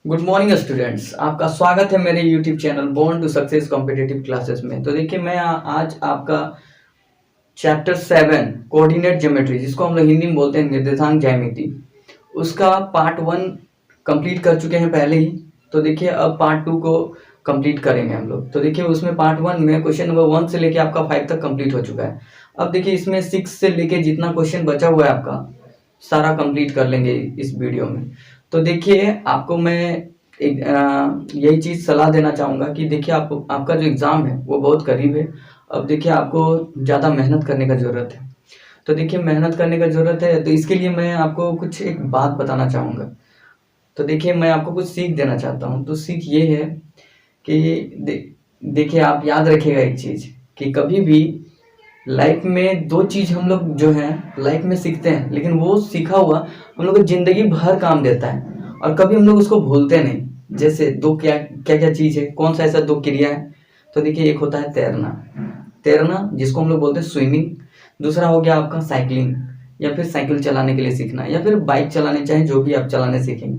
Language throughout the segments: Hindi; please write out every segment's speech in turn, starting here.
गुड मॉर्निंग स्टूडेंट्स, आपका स्वागत है मेरे YouTube channel born to success competitive classes में। तो देखिए मैं आज आपका चैप्टर 7 कोऑर्डिनेट ज्योमेट्री, जिसको हम लोग हिंदी में बोलते हैं निर्देशांक ज्यामिति, उसका पार्ट 1 कंप्लीट कर चुके हैं पहले ही। तो देखिए अब पार्ट 2 को कंप्लीट करेंगे हम लोग। तो देखिए उसमें पार्ट 1 में क्वेश्चन नंबर 1 से लेके आपका 5 तक कंप्लीट हो चुका है। अब देखिए इसमें 6 से लेके जितना क्वेश्चन बचा हुआ है आपका सारा कंप्लीट कर लेंगे इस वीडियो में। तो देखिए आपको मैं एक यही चीज़ सलाह देना चाहूँगा कि देखिए आपका जो एग्ज़ाम है वो बहुत करीब है। अब देखिए आपको ज़्यादा मेहनत करने का ज़रूरत है। तो देखिए मेहनत करने का ज़रूरत है, तो इसके लिए मैं आपको कुछ एक बात बताना चाहूँगा। तो देखिए मैं आपको कुछ सीख देना चाहता हूँ। तो सीख ये है कि देखिए आप याद रखिएगा एक चीज़ कि कभी भी लाइफ में 2 चीज़ हम लोग जो है लाइफ में सीखते हैं, लेकिन वो सीखा हुआ हम लोग को ज़िंदगी भर काम देता है और कभी हम लोग उसको भूलते नहीं। जैसे 2 क्या-क्या चीज़ है, कौन-सा ऐसा 2 क्रिया है? तो देखिए एक होता है तैरना जिसको हम लोग बोलते हैं स्विमिंग, दूसरा हो गया आपका साइक्लिंग या फिर साइकिल चलाने के लिए सीखना या फिर बाइक चलाने, चाहे जो भी आप चलाने सीखेंगे।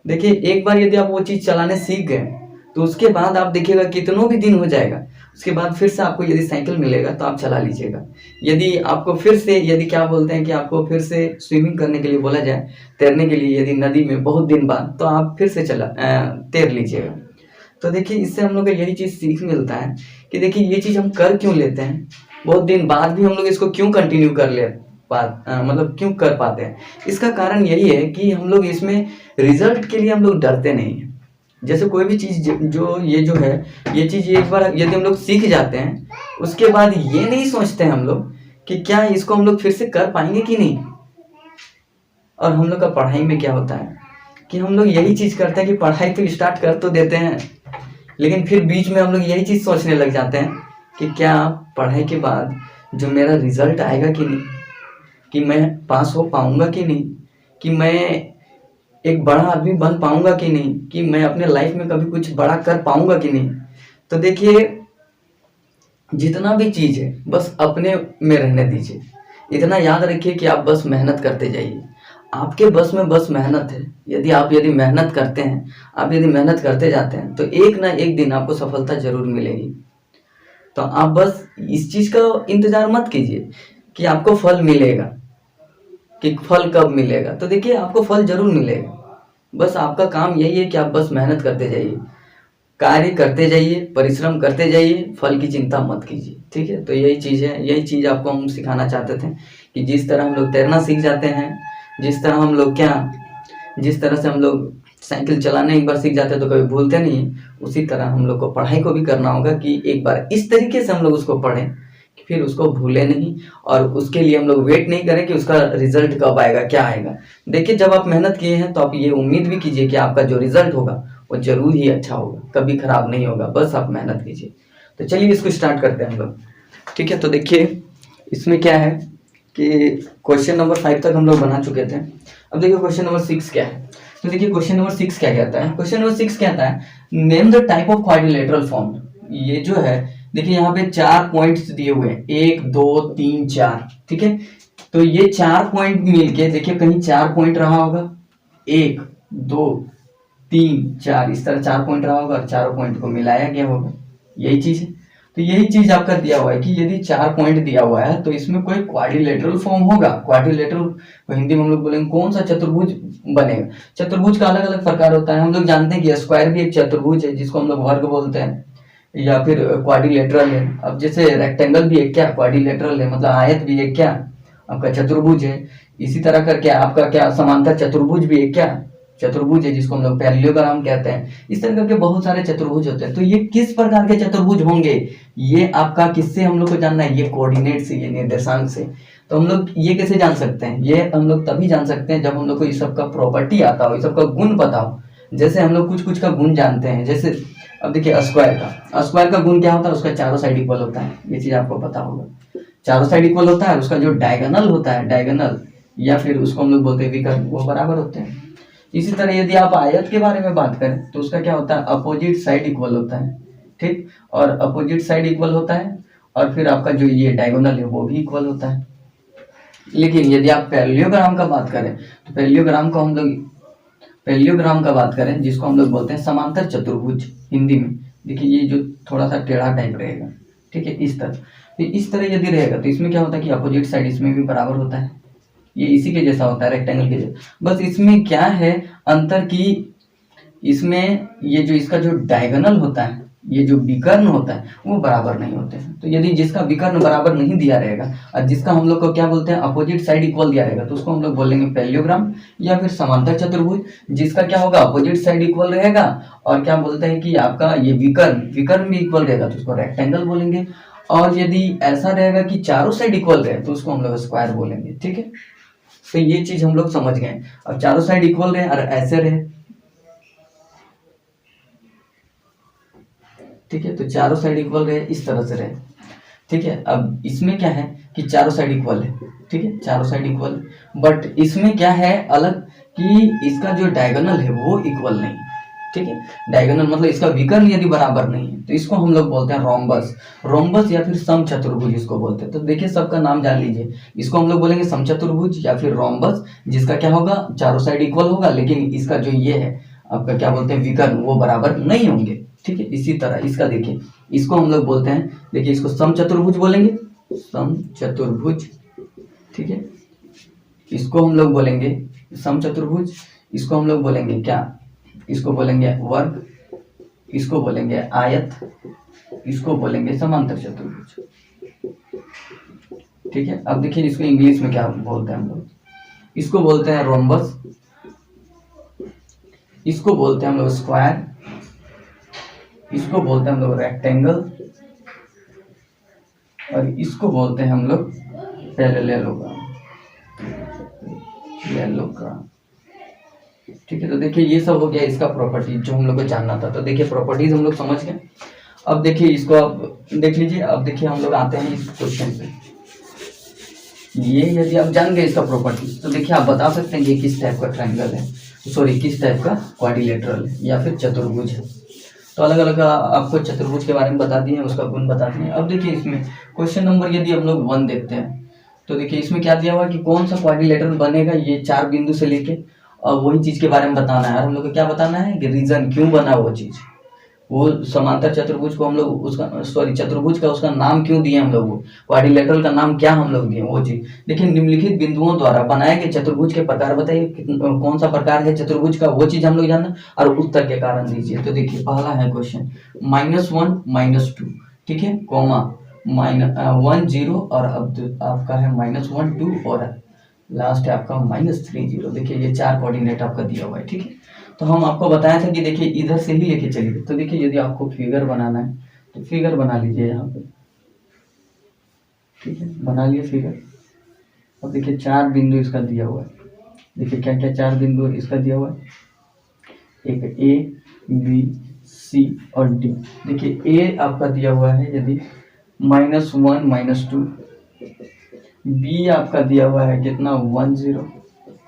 देखिए एक बार यदि आप वो चीज़ चलाने सीख गए, तो उसके बाद आप देखिएगा कितनों भी दिन हो जाएगा, उसके बाद फिर से आपको यदि साइकिल मिलेगा तो आप चला लीजिएगा। यदि आपको फिर से यदि क्या बोलते हैं कि आपको फिर से स्विमिंग करने के लिए बोला जाए, तैरने के लिए यदि नदी में बहुत दिन बाद, तो आप फिर से तैर लीजिएगा। तो देखिए इससे हम लोग को यही चीज़ सीख मिलता है कि देखिए ये चीज़ हम कर क्यों लेते हैं, बहुत दिन बाद भी हम लोग इसको क्यों कंटिन्यू कर ले मतलब क्यों कर पाते हैं। इसका कारण यही है कि हम लोग इसमें रिजल्ट के लिए हम लोग डरते नहीं हैं। जैसे कोई भी चीज़ जो है, ये चीज़ एक बार यदि हम लोग सीख जाते हैं, उसके बाद ये नहीं सोचते हैं हम लोग कि क्या इसको हम लोग फिर से कर पाएँगे कि नहीं। और हम लोग का पढ़ाई में क्या होता है कि हम लोग यही चीज़ करते हैं कि पढ़ाई तो स्टार्ट कर तो देते हैं, लेकिन फिर बीच में हम लोग यही चीज़ सोचने लग जाते हैं कि क्या पढ़ाई के बाद जो मेरा रिज़ल्ट आएगा कि नहीं, कि मैं पास हो पाऊँगा कि नहीं, कि मैं एक बड़ा आदमी बन पाऊँगा कि नहीं, कि मैं अपने लाइफ में कभी कुछ बड़ा कर पाऊँगा कि नहीं। तो देखिए जितना भी चीज़ है बस अपने में रहने दीजिए। इतना याद रखिए कि आप बस मेहनत करते जाइए। आपके बस में बस मेहनत है। यदि मेहनत करते हैं, आप यदि मेहनत करते जाते हैं, तो एक ना एक दिन आपको सफलता ज़रूर मिलेगी। तो आप बस इस चीज़ का इंतज़ार मत कीजिए कि आपको फल मिलेगा, कि फल कब मिलेगा। तो देखिए आपको फल ज़रूर मिलेगा। बस आपका काम यही है कि आप बस मेहनत करते जाइए, कार्य करते जाइए, परिश्रम करते जाइए, फल की चिंता मत कीजिए। ठीक है? तो यही चीज़ है, यही चीज़ आपको हम सिखाना चाहते थे कि जिस तरह हम लोग तैरना सीख जाते हैं, जिस तरह से हम लोग साइकिल चलाना एक बार सीख जाते हैं तो कभी भूलते नहीं हैं, उसी तरह हम लोग को पढ़ाई को भी करना होगा कि एक बार इस तरीके से हम लोग उसको पढ़ें कि फिर उसको भूलें नहीं, और उसके लिए हम लोग वेट नहीं करें कि उसका रिज़ल्ट कब आएगा, क्या आएगा। देखिए जब आप मेहनत किए हैं तो आप ये उम्मीद भी कीजिए कि आपका जो रिज़ल्ट होगा वो ज़रूर ही अच्छा होगा, कभी खराब नहीं होगा, बस आप मेहनत कीजिए। तो चलिए इसको स्टार्ट करते हैं हम लोग। ठीक है, तो देखिए इसमें क्या है कि क्वेश्चन नंबर 5 तक हम लोग बना चुके थे। अब देखिए क्वेश्चन नंबर 6 क्या है। तो देखिए क्वेश्चन नंबर 6 क्या कहता है। क्वेश्चन नंबर 6 कहता है name the type of quadrilateral form. ये जो है देखिए यहाँ पे 4 पॉइंट्स दिए हुए हैं, 1 2 3 4। ठीक है, तो ये 4 पॉइंट मिलके देखिए कहीं 4 पॉइंट रहा होगा, 1 2 3 4, इस तरह 4 पॉइंट रहा होगा और चारों पॉइंट को मिलाया गया होगा, यही चीज है। तो यही चीज आपका दिया हुआ है कि यदि 4 पॉइंट दिया हुआ है तो इसमें कोई क्वाड्रिलेटरल फॉर्म होगा। क्वाड्रिलेटरल को हिंदी में हम लोग बोलेंगे कौन सा चतुर्भुज बनेगा। चतुर्भुज का अलग अलग प्रकार होता है। हम लोग जानते हैं कि स्क्वायर भी एक चतुर्भुज है जिसको हम लोग वर्ग बोलते हैं, या फिर क्वाड्रिलेटरल है। अब जैसे रेक्टेंगल भी एक क्या क्वाड्रिलेटरल है, मतलब आयत भी एक क्या आपका चतुर्भुज है। इसी तरह करके आपका क्या समांतर चतुर्भुज भी एक क्या चतुर्भुज है, जिसको हम लोग पैरेललोग्राम कहते हैं। इस तरह करके बहुत सारे चतुर्भुज होते हैं। तो ये किस प्रकार के चतुर्भुज होंगे, ये आपका किससे हम लोग को जानना है, ये कोऑर्डिनेट से, ये निर्देशांक से। तो हम लोग ये कैसे जान सकते हैं, ये हम लोग तभी जान सकते हैं जब हम लोग को इस सब का प्रॉपर्टी आता हो, इस सब का गुण पता हो। जैसे हम लोग कुछ कुछ का गुण जानते हैं, जैसे अब देखिए स्क्वायर का गुण क्या होता है, उसका चारों साइड इक्वल होता है, ये चीज आपको पता होगा। चारों साइड इक्वल होता है, उसका जो डायगोनल होता है, डायगोनल या फिर उसको हम लोग बोलते हैं विकर्ण, वो बराबर होते हैं। इसी तरह यदि आप आयत के बारे में बात करें तो उसका क्या होता है, अपोजिट साइड इक्वल होता है। ठीक, और अपोजिट साइड इक्वल होता है, और फिर आपका जो ये डायगोनल है वो भी इक्वल होता है। लेकिन यदि आप पैरेललोग्राम का बात करें तो पैरेललोग्राम का बात करें जिसको हम लोग बोलते हैं समांतर चतुर्भुज हिंदी में, देखिए ये जो थोड़ा सा टेढ़ा टाइप रहेगा, ठीक है, इस तरह। तो इस तरह यदि रहेगा तो इसमें क्या होता है कि अपोजिट साइड इसमें भी बराबर होता है, ये इसी के जैसा होता है, रेक्टेंगल के जैसा। बस इसमें क्या है अंतर की इसमें ये जो इसका जो डायगोनल होता है, ये जो विकर्ण होता है वो बराबर नहीं होते हैं। तो यदि जिसका विकर्ण बराबर नहीं दिया रहेगा और जिसका हम लोग को क्या बोलते हैं अपोजिट साइड इक्वल दिया रहेगा तो उसको हम लोग बोलेंगे पैरेललोग्राम या फिर समांतर चतुर्भुज। जिसका क्या होगा अपोजिट साइड इक्वल रहेगा और क्या बोलते हैं कि आपका ये विकर्ण भी इक्वल रहेगा तो उसको रेक्टेंगल बोलेंगे। और यदि ऐसा रहेगा कि चारों साइड इक्वल रहे तो उसको हम लोग स्क्वायर बोलेंगे, ठीक है। तो ये चीज हम लोग समझ गए। अब चारों साइड इक्वल रहे और ऐसे रहे, ठीक है, तो चारों साइड इक्वल रहे, इस तरह से रहे, ठीक है। अब इसमें क्या है कि चारों साइड इक्वल है, ठीक है, चारों साइड इक्वल, बट इसमें क्या है अलग कि इसका जो डायगोनल है वो इक्वल नहीं, ठीक है। डायगोनल मतलब इसका विकर्ण यदि बराबर नहीं है तो इसको हम लोग बोलते हैं रोम्बस, रोम्बस या फिर समचतुर्भुज इसको बोलते हैं। तो देखिए सबका नाम जान लीजिए, इसको हम लोग बोलेंगे समचतुर्भुज या फिर रोम्बस, जिसका क्या होगा चारों साइड इक्वल होगा लेकिन इसका जो ये है आपका क्या बोलते हैं विकर्ण वो बराबर नहीं होंगे, ठीक है। इसी तरह इसका देखिए, इसको हम लोग बोलते हैं, देखिए इसको समचतुर्भुज बोलेंगे, समचतुर्भुज, ठीक है। इसको हम लोग बोलेंगे समचतुर्भुज, इसको हम लोग बोलेंगे क्या, इसको बोलेंगे वर्ग, इसको बोलेंगे आयत, इसको बोलेंगे समांतर चतुर्भुज, ठीक है। अब देखिए इसको इंग्लिश में क्या बोलते हैं हम लोग, इसको बोलते हैं रोम्बस, इसको बोलते हैं हम लोग स्क्वायर, इसको बोलते हैं हम लोग रेक्टेंगल और इसको बोलते हैं हम लोग पैरेललोग्राम, ठीक है। तो देखिए ये सब हो गया इसका प्रॉपर्टीज जो हम लोग को जानना था। तो देखिए प्रॉपर्टीज हम लोग समझ गए। अब देखिए इसको आप देख लीजिए। अब देखिए हम लोग आते हैं इस क्वेश्चन पे। ये यदि आप जान गए इसका प्रॉपर्टीज तो देखिए आप बता सकते हैं कि किस टाइप का ट्रायंगल है, सॉरी किस टाइप का क्वाड्रिलेटरल है या फिर चतुर्भुज है। तो अलग अलग आपको चतुर्भुज के बारे में बता दिए, उसका गुण बता दिए। अब देखिए इसमें क्वेश्चन नंबर यदि हम लोग 1 देखते हैं तो देखिए इसमें क्या दिया हुआ है कि कौन सा क्वाड्रिलेटरल बनेगा, ये 4 बिंदु से लेके और वही चीज के बारे में बताना है। और हम लोग को क्या बताना है कि रीजन क्यों बना वो चीज, वो समांतर चतुर्भुज को हम लोग उसका सॉरी चतुर्भुज का उसका नाम क्यों दिए हम लोग, वो क्वाड्रिलेटरल का नाम क्या हम लोग दिए वो चीज। देखिए निम्नलिखित बिंदुओं द्वारा बनाए गए चतुर्भुज के प्रकार बताइए, कौन सा प्रकार है चतुर्भुज का वो चीज हम लोग जानना और उत्तर के कारण दीजिए। तो देखिए पहला है क्वेश्चन -1 -2, ठीक है, कॉमा -1 0 और अब आपका है -1 2 और लास्ट है आपका -3 0। देखिए ये 4 कोऑर्डिनेट आपका दिया हुआ है, ठीक है। तो हम आपको बताया था कि देखिए इधर से ही लेके चलिए। तो देखिए यदि आपको फिगर बनाना है तो फिगर बना लीजिए यहाँ पे, ठीक है, बना लिए फिगर। अब देखिए 4 बिंदु इसका दिया हुआ है। देखिए क्या क्या 4 बिंदु इसका दिया हुआ है, एक A B C और D। देखिए A आपका दिया हुआ है यदि -1 -2, B आपका दिया हुआ है कितना 1 0,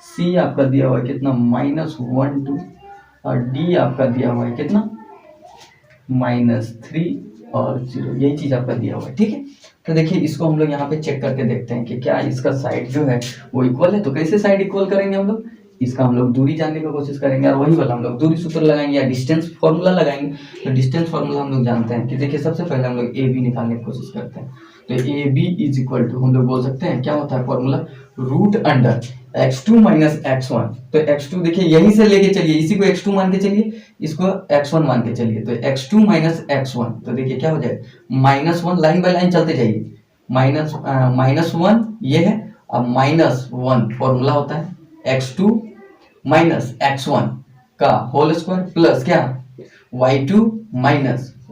C आपका दिया हुआ है कितना -1 2 और D आपका दिया हुआ है कितना -3 और 0। यही चीज आपका दिया हुआ है, ठीक है। तो देखिए इसको हम लोग यहाँ पे चेक करके देखते हैं कि क्या इसका साइड जो है वो इक्वल है। तो कैसे साइड इक्वल करेंगे हम लोग, इसका हम लोग दूरी जानने की कोशिश करेंगे और वही वाला हम लोग दूरी सूत्र लगाएंगे या डिस्टेंस फॉर्मूला लगाएंगे। तो डिस्टेंस फॉर्मूला हम लोग जानते हैं कि देखिए सबसे पहले हम लोग ए बी निकालने की कोशिश करते हैं। तो A B is equal to हम लोग बोल सकते हैं क्या होता है फॉर्मूला, √x2 - x1। तो x2 देखिए यहीं से लेके चलिए, इसी को x2 मान के चलिए, इसको x1 मान के चलिए। तो x2 - x1 तो देखिए क्या हो जाएगा -1, लाइन बाय लाइन चलते जाइए, -1 ये है। अब -1 फॉर्मूला होता है x2 - x1 का होल स्क्वायर प्लस क्या y2 -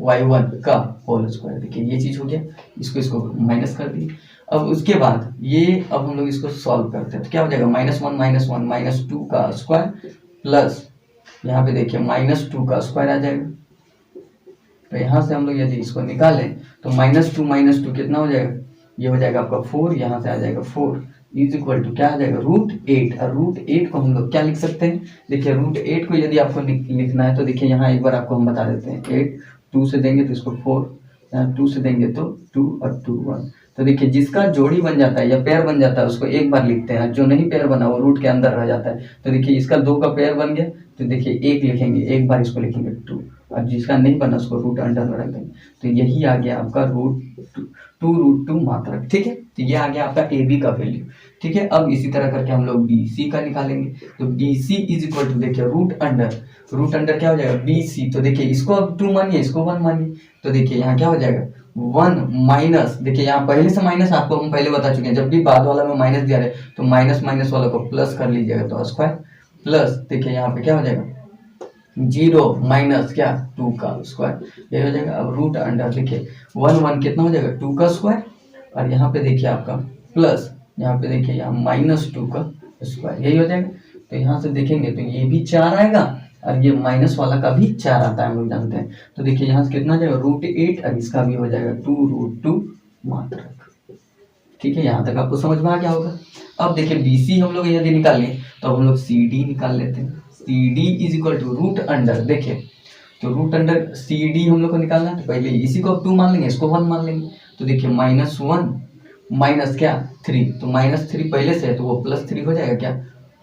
y1 का होल स्क्वायर। देखिए ये चीज हो गया, इसको माइनस कर दिए। अब उसके बाद ये अब हम लोग इसको सॉल्व करते हैं तो क्या हो जाएगा -1 - 2 का स्क्वायर प्लस यहाँ पे देखिए -2 का स्क्वायर आ जाएगा। तो यहाँ से हम लोग यदि इसको निकालें तो -2 - 2 कितना हो जाएगा, ये हो जाएगा आपका 4, यहाँ से आ जाएगा 4 इज इक्वल टू क्या आ जाएगा √8। और √8 को हम लोग क्या लिख सकते हैं, देखिए √8 को यदि आपको लिखना है तो देखिए यहाँ एक बार आपको हम बता देते हैं। 8 2 से देंगे तो इसको 4, 2 से देंगे तो 2 और 2 1। तो देखिए जिसका जोड़ी बन जाता है या पेयर बन जाता है उसको एक बार लिखते हैं, जो नहीं पेयर बना वो रूट के अंदर रह जाता है। तो देखिए इसका 2 का पेयर बन गया तो देखिए 1 लिखेंगे, एक बार इसको लिखेंगे 2, और जिसका नहीं बना उसको रूट अंडर में रख देंगे। तो यही आ गया आपका √2 मात्रक। ठीक है, तो ये आ गया आपका ए बी का वैल्यू। ठीक है, अब इसी तरह करके हम लोग बी सी का निकालेंगे। तो B C is equal to देखिए रूट अंडर क्या हो जाएगा बी सी। तो देखिए इसको अब 2 मानिए, इसको 1 मानिए। तो देखिए यहाँ क्या हो जाएगा 1 माइनस, देखिए यहाँ पहले से माइनस आपको हम पहले बता चुके हैं, जब भी बाद वाला में माइनस दिया रहे तो माइनस माइनस वाला को प्लस कर लीजिएगा तो स्क्वायर प्लस देखिए यहाँ पे क्या हो जाएगा 0 माइनस क्या 2 का स्क्वायर, ये हो जाएगा। अब रूट अंडर देखिए 1 कितना हो जाएगा 2 का स्क्वायर, और यहाँ पे देखिए आपका प्लस, यहाँ पे देखिए यहाँ -2 का स्क्वायर, यही हो जाएगा। तो यहाँ से देखेंगे तो ये भी 4 आएगा और ये माइनस वाला का भी 4 आता है, हम लोग जानते हैं। तो देखिए यहाँ से कितना जाएगा √8 और इसका भी हो जाएगा 2√2 मात्रक। ठीक है, यहाँ तक आपको समझ में आ गया होगा। अब देखिए BC हम लोग यदि निकाल लें तो हम लोग CD निकाल लेते हैं। CD is equal to root under, देखिए तो रूट अंडर CD हम लोग को निकालना है तो पहले इसी को 2 मान लेंगे, इसको 1 मान लेंगे। तो देखिए -1 माइनस क्या 3, तो -3 पहले से है तो वो +3 हो जाएगा क्या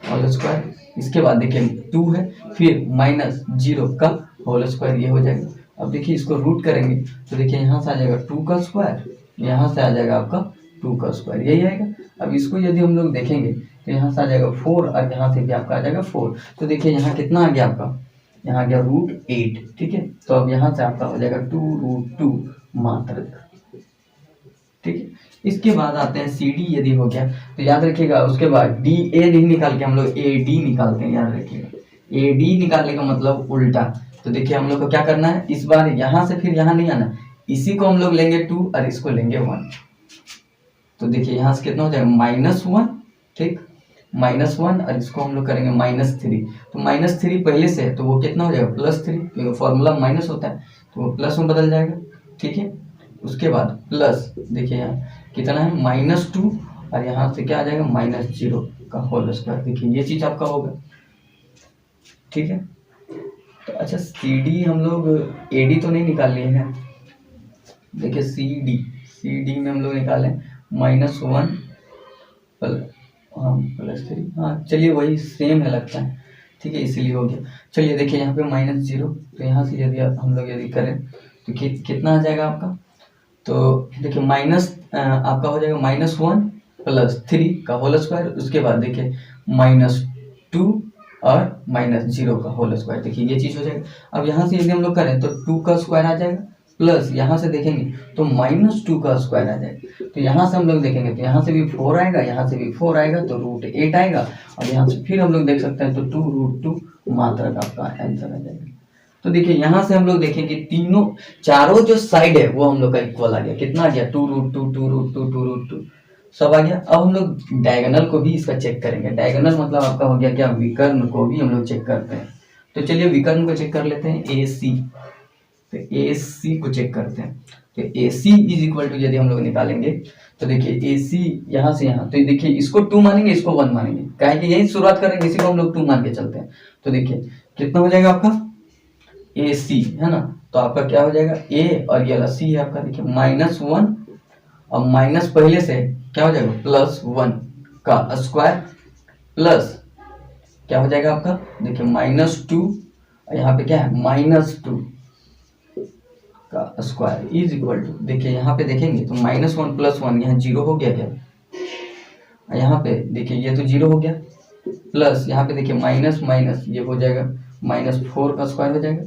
होल स्क्वायर। इसके बाद देखिए 2 है, फिर -0 का होल स्क्वायर, ये हो जाएगा। अब देखिए इसको रूट करेंगे तो देखिए यहाँ से आ जाएगा 2 का स्क्वायर, यहाँ से आ जाएगा आपका 2 का स्क्वायर, यही आएगा। अब इसको यदि हम लोग देखेंगे तो यहाँ से आ जाएगा 4 और यहाँ से भी आपका आ जाएगा 4। तो देखिए यहाँ कितना आ गया आपका, यहाँ आ गया √8। ठीक है, तो अब यहाँ से आपका हो जाएगा 2√2 मात्रक। ठीक है, इसके बाद आते हैं CD यदि हो गया तो याद रखिएगा उसके बाद DA नहीं निकाल के हम लोग AD निकालते हैं, याद रखिएगा AD निकालने का मतलब उल्टा। तो देखिए हम लोग को क्या करना है, इस बार यहाँ से फिर यहाँ नहीं आना, इसी को हम लोग लेंगे 2 और इसको लेंगे 1। तो देखिए यहाँ से कितना हो जाएगा -1, ठीक -1 और इसको हम लोग करेंगे -3। तो -3 पहले से है तो वो कितना हो जाएगा +3, क्योंकि फॉर्मूला माइनस होता है तो वो प्लस में बदल जाएगा। ठीक है, उसके बाद प्लस देखिए यहाँ कितना है -2 और यहाँ से क्या आ जाएगा -0 का होल स्क्वायर। देखिए ये चीज आपका होगा। ठीक है, तो अच्छा CD हम लोग AD तो नहीं निकाल लिए हैं, देखिए CD में हम लोग निकालें -1 +3, हाँ चलिए वही सेम है लगता है। ठीक है, इसलिए हो गया। चलिए देखिए यहाँ पे -0, तो यहाँ से यदि हम लोग यदि करें तो कितना आ जाएगा आपका, तो देखिए माइनस आपका हो जाएगा -1 +3 का होल स्क्वायर, उसके बाद देखिए -2 और -0 का होल स्क्वायर। देखिए ये चीज हो जाएगा। अब यहाँ से यदि हम लोग करें तो 2 का स्क्वायर आ जाएगा, प्लस यहाँ से देखेंगे तो -2 का स्क्वायर आ जाएगा। तो यहाँ से हम लोग देखेंगे तो यहाँ से भी 4 आएगा, यहाँ से भी 4 आएगा तो √8 आएगा, और यहाँ से फिर हम लोग देख सकते हैं तो 2√2 मात्रक आपका आंसर आ जाएगा। तो देखिए यहाँ से हम लोग देखें कि चारों जो साइड है वो हम लोग का इक्वल आ गया। कितना आ गया 2√2 सब आ गया। अब हम लोग डायगोनल को भी इसका चेक करेंगे। डायगोनल मतलब आपका हो गया क्या, विकर्ण को भी हम लोग चेक करते हैं। तो चलिए विकर्ण को चेक कर लेते हैं, AC। तो AC को चेक करते हैं। तो AC इज इक्वल टू यदि हम लोग निकालेंगे तो देखिए AC यहाँ से यहाँ, तो देखिए इसको 2 मानेंगे, इसको 1 मानेंगे, काहे कि यही शुरुआत करेंगे, इसी को हम लोग 2 मान के चलते हैं। तो देखिए कितना हो जाएगा आपका AC है ना, तो आपका क्या हो जाएगा A और ये वाला C है आपका। देखिए -1 और माइनस पहले से क्या हो जाएगा +1 का स्क्वायर, प्लस क्या हो जाएगा आपका, देखिए -2 और यहाँ पे क्या है -2 का स्क्वायर इज इक्वल टू, देखिए यहाँ पे देखेंगे तो -1 + 1 यहाँ 0 हो गया क्या, यहाँ पे देखिए ये तो 0 हो गया, प्लस यहाँ पे देखिए माइनस माइनस ये हो जाएगा -4 का स्क्वायर हो जाएगा।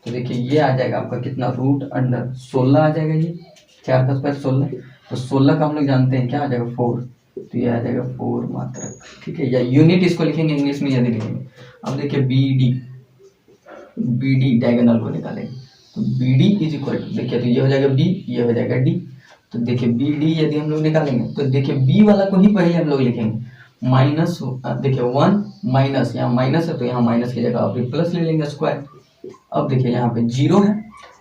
तो देखिए ये आ जाएगा आपका कितना √16 आ जाएगा, ये 4 का स्क्वायर 16, तो 16 का हम लोग जानते हैं क्या आ जाएगा 4, तो ये आ जाएगा 4 मात्रक। ठीक है, या यूनिट इसको लिखेंगे इंग्लिश में यदि लिखेंगे। अब देखिए BD डायगोनल को निकालेंगे तो BD इज इक्वल टू, देखिए तो ये हो जाएगा B, ये हो जाएगा D। तो देखिए BD यदि हम लोग निकालेंगे तो देखिए B वाला को ही पहले हम लोग लिखेंगे माइनस, देखिए 1 माइनस, यहाँ माइनस है तो यहाँ माइनस की जगह आप प्लस ले लेंगे स्क्वायर। अब देखिए यहाँ पे 0 है,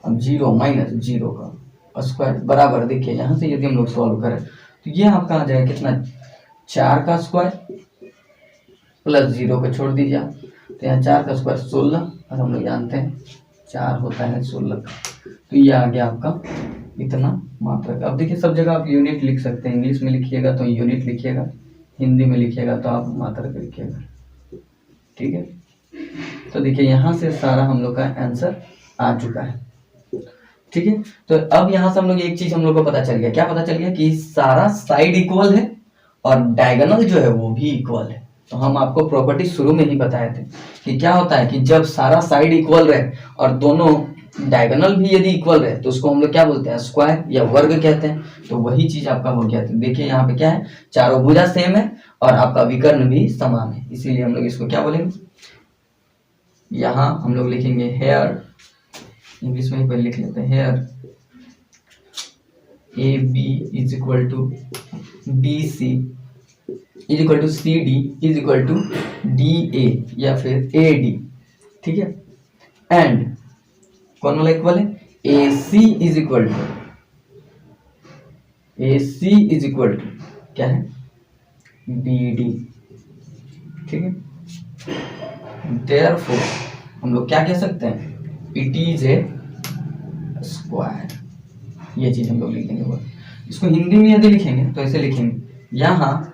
अब 0 माइनस 0 का स्क्वायर बराबर, देखिए यहाँ से यदि हम लोग सॉल्व करें तो ये आपका आ जाएगा कितना 4 का स्क्वायर प्लस 0 को छोड़ दीजिए आप, तो यहाँ 4 का स्क्वायर 16, और हम लोग जानते हैं 4 होता है 16 का, तो ये आ गया आपका इतना मात्रक। अब देखिए सब जगह आप यूनिट लिख सकते हैं, इंग्लिश में लिखिएगा तो यूनिट लिखिएगा, हिंदी में लिखिएगा तो आप मात्रक लिखिएगा, ठीक है। तो देखिए यहाँ से सारा हम लोग का आंसर आ चुका है, ठीक है। तो अब यहाँ से हम लोग एक चीज हम लोग को पता चल गया, क्या पता चल गया कि सारा साइड इक्वल है और डायगोनल जो है वो भी इक्वल है। तो हम आपको प्रॉपर्टी शुरू में ही बताए थे कि क्या होता है कि जब सारा साइड इक्वल रहे और दोनों डायगोनल भी यदि इक्वल रहे तो उसको हम लोग क्या बोलते हैं, स्क्वायर या वर्ग कहते हैं। तो वही चीज आपका हो गया। तो देखिए यहाँ पे क्या है, चारों भुजा सेम है और आपका विकर्ण भी समान है, इसीलिए हम लोग इसको क्या बोलेंगे, यहाँ हम लोग लिखेंगे हेयर, इंग्लिश में ही पहले लिख लेते हैं, here A B is equal to B C is equal to C D is equal to D A या फिर ए डी, ठीक है। एंड कौन वाला इक्वल है, ए सी इज इक्वल टू क्या है, बी डी, ठीक है। देयरफॉर हम लोग क्या कह सकते हैं, इट इज ए स्क्वायर। ये चीज हम लोग लिखेंगे। इसको हिंदी में यदि लिखेंगे तो ऐसे लिखेंगे, यहाँ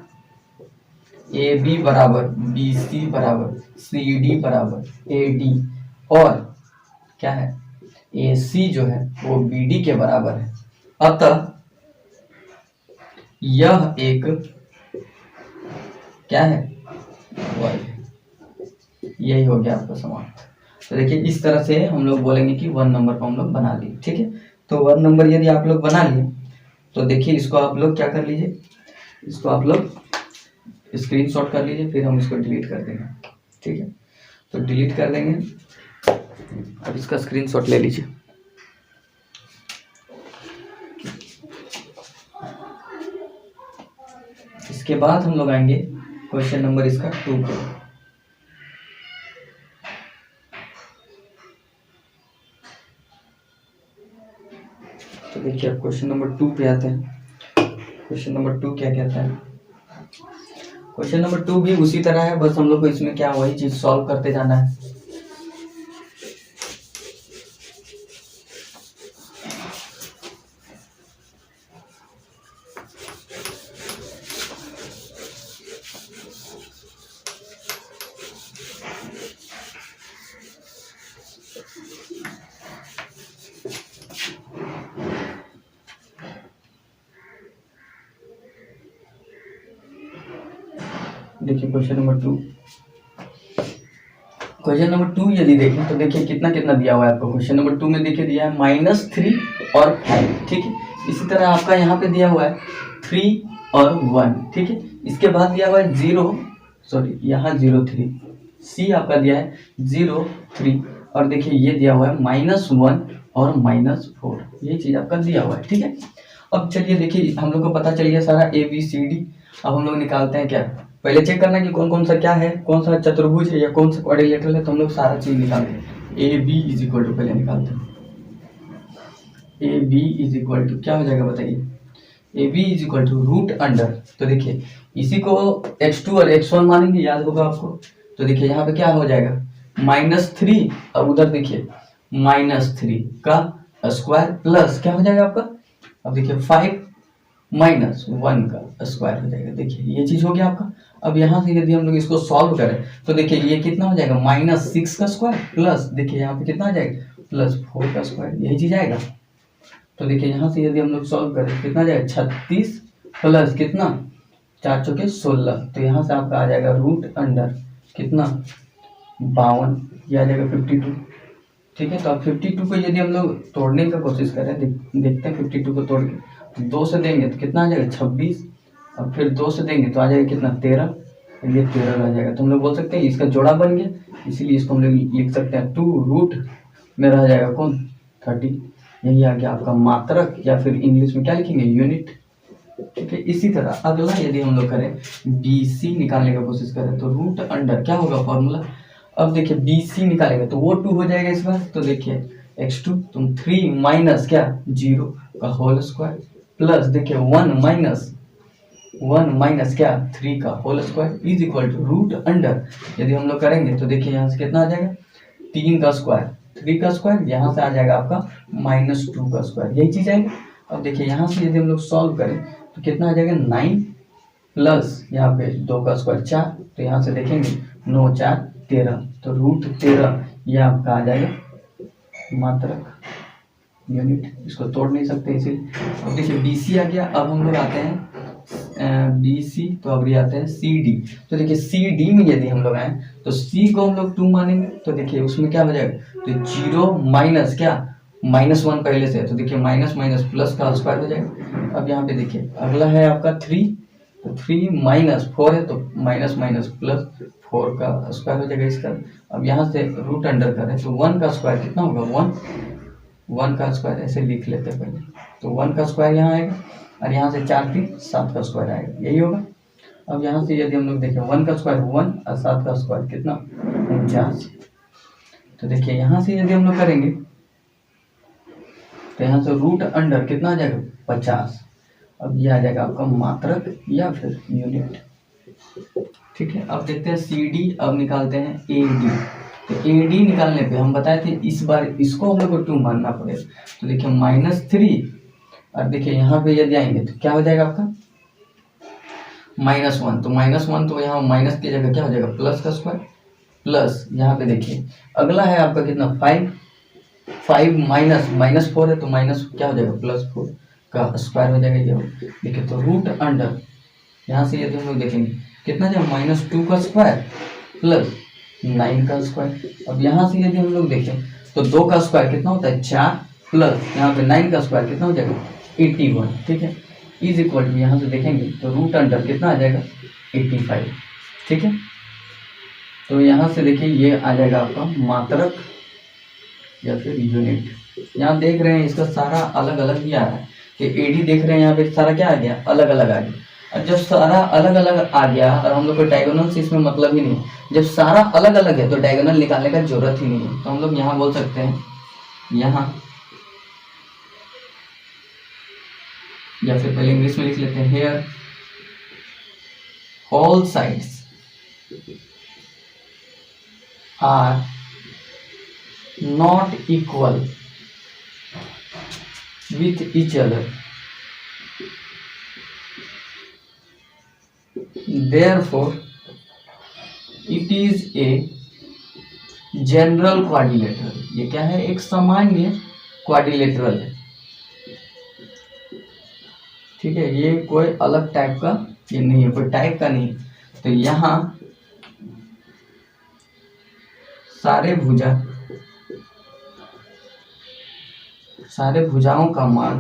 ए बी बराबर बी सी बराबर सी डी बराबर ए डी और क्या है, ए सी जो है वो बी डी के बराबर है, अतः यह एक क्या है, वर्ग है। यही हो गया आपका सवाल। तो देखिए इस तरह से हम लोग बोलेंगे कि 1 नंबर को हम लोग बना लिए, ठीक है। तो 1 नंबर यदि आप लोग बना लिए तो देखिए इसको आप लोग क्या कर लीजिए, इसको आप लोग स्क्रीनशॉट कर लीजिए, फिर हम इसको डिलीट कर देंगे, ठीक है। तो डिलीट कर देंगे, अब इसका स्क्रीनशॉट ले लीजिए। इसके बाद हम लोग आएंगे क्वेश्चन नंबर इसका 2 पे। तो देखिए अब क्वेश्चन नंबर 2 पे आते हैं। क्वेश्चन नंबर 2 क्या कहता है, क्वेश्चन नंबर 2 भी उसी तरह है, बस हम लोग को इसमें क्या वही चीज सॉल्व करते जाना है। देखिए क्वेश्चन नंबर 2 यदि देखें तो देखिए कितना कितना दिया हुआ है आपको। क्वेश्चन नंबर 2 में देखिए दिया है -3 और 5, ठीक है। इसी तरह आपका यहाँ पे दिया हुआ है 3 और 1, ठीक है। इसके बाद दिया हुआ है 0, सॉरी यहाँ 0 3, सी आपका दिया है 0 3 और देखिए ये दिया हुआ है -1 और -4, ये चीज आपका दिया हुआ है, ठीक है। अब चलिए देखिए हम लोग को पता चल गया सारा ए बी सी डी। अब हम लोग निकालते हैं क्या, पहले चेक करना कि कौन कौन सा क्या है, कौन सा चतुर्भुज है या कौन सा क्वाड्रिलेटरल है। तो हम लोग सारा चीज निकालते हैं। A B is equal to पहले निकालते हैं, A B is equal to क्या हो जाएगा बताइए, A B is equal to root under. तो देखिए इसी को x2 और x1 मानेंगे, याद होगा आपको। तो देखिए यहाँ पे क्या हो जाएगा -3 और उधर देखिए -3 का स्क्वायर प्लस क्या हो जाएगा आपका, अब देखिए 5 -1 का स्क्वायर हो जाएगा। देखिए ये चीज हो गया आपका। अब यहाँ से यदि हम लोग इसको सॉल्व करें तो देखिए ये कितना हो जाएगा -6 का स्क्वायर प्लस देखिए यहाँ पे कितना आ जाएगा +4 का स्क्वायर, यही चीज आएगा। तो देखिए यहाँ से यदि हम लोग सॉल्व करें कितना आ जाएगा 36 प्लस कितना 4 चौके 16। तो यहाँ से आपका आ जाएगा रूट अंडर कितना 52, ये आ जाएगा 52, ठीक है। तो अब 52 को यदि हम लोग तोड़ने का कोशिश करें, देखते हैं 52 को तोड़ के 2 से देंगे तो कितना आ जाएगा 26, और फिर 2 से देंगे तो आ जाएगा कितना 13, ये 13 आ जाएगा। तो हम लोग बोल सकते हैं इसका जोड़ा बन गया, इसीलिए इसको हम लोग लिख सकते हैं 2 रूट में रह जाएगा कौन 30, यही आ गया आपका मात्रक या फिर इंग्लिश में क्या लिखेंगे यूनिट, ठीक है। इसी तरह अगला यदि हम लोग करें बी सी निकालने का कोशिश करें तो रूट अंडर क्या होगा फॉर्मूला, अब देखिए बी सी निकालेंगे तो वो 2 हो जाएगा इस बार। तो देखिए x2 तुम 3 माइनस क्या 0 का होल स्क्वायर प्लस देखिए 1 माइनस क्या 3 का whole square is equal to root under. यदि हम लोग करेंगे तो देखिए यहाँ से कितना आ जाएगा 3 का स्क्वायर 3 का स्क्वायर, यहाँ से आ जाएगा आपका -2 का स्क्वायर, यही चीज आएगी। अब देखिए यहाँ से यदि हम लोग सॉल्व करें तो कितना आ जाएगा 9 प्लस यहाँ पे 2 का स्क्वायर 4, तो यहाँ से देखेंगे 9 4 13, तो रूट 13 ये आपका आ जाएगा मात्रक यूनिट, इसको तोड़ नहीं सकते इसीलिए। अब देखिए BC आ गया। अब हम लोग आते हैं BC, तो अब ये आते हैं CD। तो देखिए CD में यदि हम लोग आए तो C को हम लोग 2 मानेंगे, तो देखिए उसमें क्या हो जाएगा, तो 0 माइनस क्या, -1 पहले से है, तो देखिए माइनस माइनस प्लस का स्क्वायर हो जाएगा। अब यहाँ पे देखिए अगला है आपका 3, तो 3 माइनस 4 है, तो माइनस माइनस प्लस 4 का स्क्वायर हो जाएगा इसका। अब यहाँ से रूट अंडर करें तो 1 का स्क्वायर कितना होगा, 1 का स्क्वायर ऐसे लिख लेते हैं पहले, तो 1 का स्क्वायर यहाँ आएगा और यहाँ से 4 3 7 का स्क्वायर आएगा, यही होगा। अब यहाँ से यदि हम लोग देखें 1 का स्क्वायर 1 और 7 का स्क्वायर कितना 49, तो देखिए यहाँ से यदि हम लोग करेंगे तो यहाँ से रूट अंडर कितना आ जाएगा 50। अब ये आ जाएगा आपका मात्रक या फिर यूनिट, ठीक है। अब देखते हैं CD, अब निकालते हैं AD। तो AD निकालने पे हम बताए थे इस बार इसको हम लोग को 2 मानना पड़ेगा, तो देखिए -3 और देखिए यहाँ पे यदि आएंगे तो क्या हो जाएगा आपका -1, तो -1 तो यहाँ माइनस की जगह क्या हो जाएगा प्लस का स्क्वायर, प्लस यहाँ पे देखिए अगला है आपका कितना 5 माइनस 4 है, तो माइनस क्या हो जाएगा +4 का स्क्वायर हो जाएगा ये। देखिए तो रूट अंडर यहाँ से यदि हम लोग देखेंगे कितना जाएगा -2 का स्क्वायर प्लस 9 का स्क्वायर। अब यहाँ से यदि हम लोग देखें तो 2 का स्क्वायर कितना होता है 4 प्लस यहाँ पे 9 का स्क्वायर कितना हो जाएगा 81, ठीक है, इज इक्वल टू यहाँ से देखेंगे तो रूट अंडर कितना आ जाएगा 85, ठीक है। तो यहाँ से देखिए ये आ जाएगा आपका मात्रक या फिर यूनिट। यहाँ देख रहे हैं इसका सारा अलग अलग ही आ रहा है कि AD देख रहे हैं यहाँ पे सारा क्या आ गया अलग अलग आ गया। और जब सारा अलग अलग आ गया और हम लोग को डायगोनल से इसमें मतलब ही नहीं, जब सारा अलग अलग है तो डायगोनल निकालने का जरूरत ही नहीं है। तो हम लोग यहाँ बोल सकते हैं यहाँ, या फिर पहले इंग्लिश में लिख लेते हैं here all sides are not equal with each other, therefore it is a general quadrilateral। ये क्या है एक सामान्य क्वाड्रिलेटरल है, ठीक है, ये कोई अलग टाइप का ये नहीं है, कोई टाइप का नहीं। तो यहाँ सारे भुजाओं का मान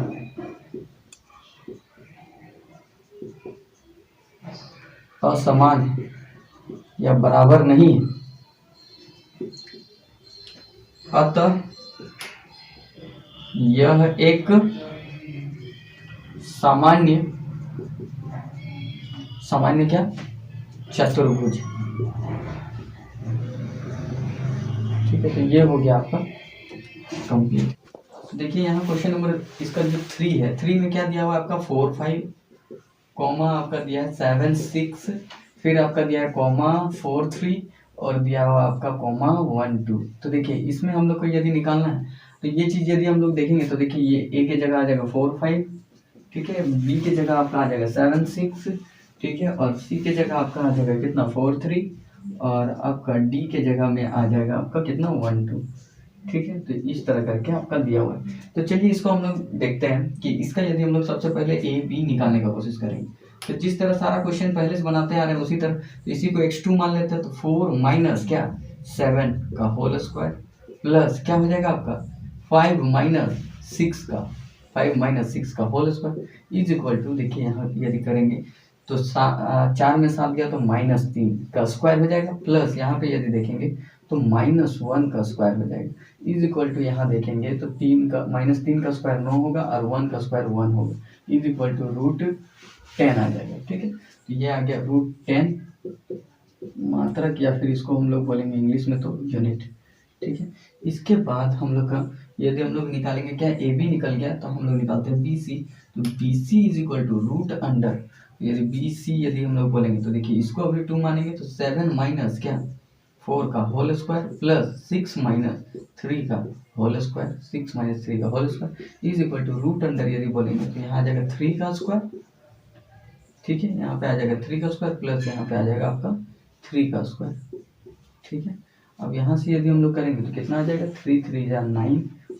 असमान या बराबर नहीं है, अतः यह एक सामान्य क्या चतुर्भुज, ठीक है। तो ये हो गया आपका कंप्लीट। देखिए यहाँ क्वेश्चन नंबर इसका जो 3 है, 3 में क्या दिया हुआ आपका 4 5 कॉमा आपका दिया है 7 6, फिर आपका दिया है कॉमा 4 3 और दिया हुआ आपका कॉमा 1 2। तो देखिए इसमें हम लोग को यदि निकालना है तो ये चीज़ यदि हम लोग देखेंगे तो देखिए ये A के जगह आ जाएगा 4 5, ठीक है, B के जगह आपका आ जाएगा 7 6, ठीक है, और C के जगह आपका आ जाएगा कितना 4 3 और आपका D के जगह में आ जाएगा आपका कितना 1 2, ठीक है। तो इस तरह करके आपका दिया हुआ है। तो चलिए इसको हम लोग देखते हैं कि इसका यदि हम लोग सबसे पहले A B निकालने का कोशिश करेंगे तो जिस तरह सारा क्वेश्चन पहले से बनाते आ रहे हैं उसी तरह तो इसी को x2 मान लेते हैं। तो 4 माइनस क्या 7 का होल स्क्वायर प्लस क्या हो जाएगा आपका 5 माइनस 6 का whole square is equal to, देखिए यहाँ यदि करेंगे तो 4 में 7 गया तो -3 का स्क्वायर हो जाएगा प्लस यहाँ पे यदि देखेंगे तो -1 का स्क्वायर हो जाएगा इज इक्वल टू, यहाँ देखेंगे तो -3 का स्क्वायर 9 होगा और 1 का स्क्वायर 1 होगा इज इक्वल टू √10 आ जाएगा, ठीक है। तो ये आ गया √10 मात्रक या फिर इसको हम लोग बोलेंगे इंग्लिश में तो यूनिट, ठीक है। इसके बाद हम लोग का यदि हम लोग निकालेंगे क्या AB निकल गया तो हम लोग निकालते हैं BC। तो BC इज इक्वल टू √अंडर, यदि BC यदि हम लोग बोलेंगे तो देखिए इसको अभी 2 मानेंगे तो 7 माइनस क्या 4 का होल स्क्वायर प्लस 6 माइनस 3 का होल स्क्वायर, 6 माइनस 3 का whole square is equal to root under यदि बोलेंगे तो यहाँ आ जाएगा 3 का स्क्वायर, ठीक है, यहाँ पे आ जाएगा 3 का स्क्वायर प्लस यहाँ पे आ जाएगा आपका 3 का स्क्वायर, ठीक है। अब यहाँ से यदि हम लोग करेंगे तो कितना आ जाएगा, 3 3 जा 9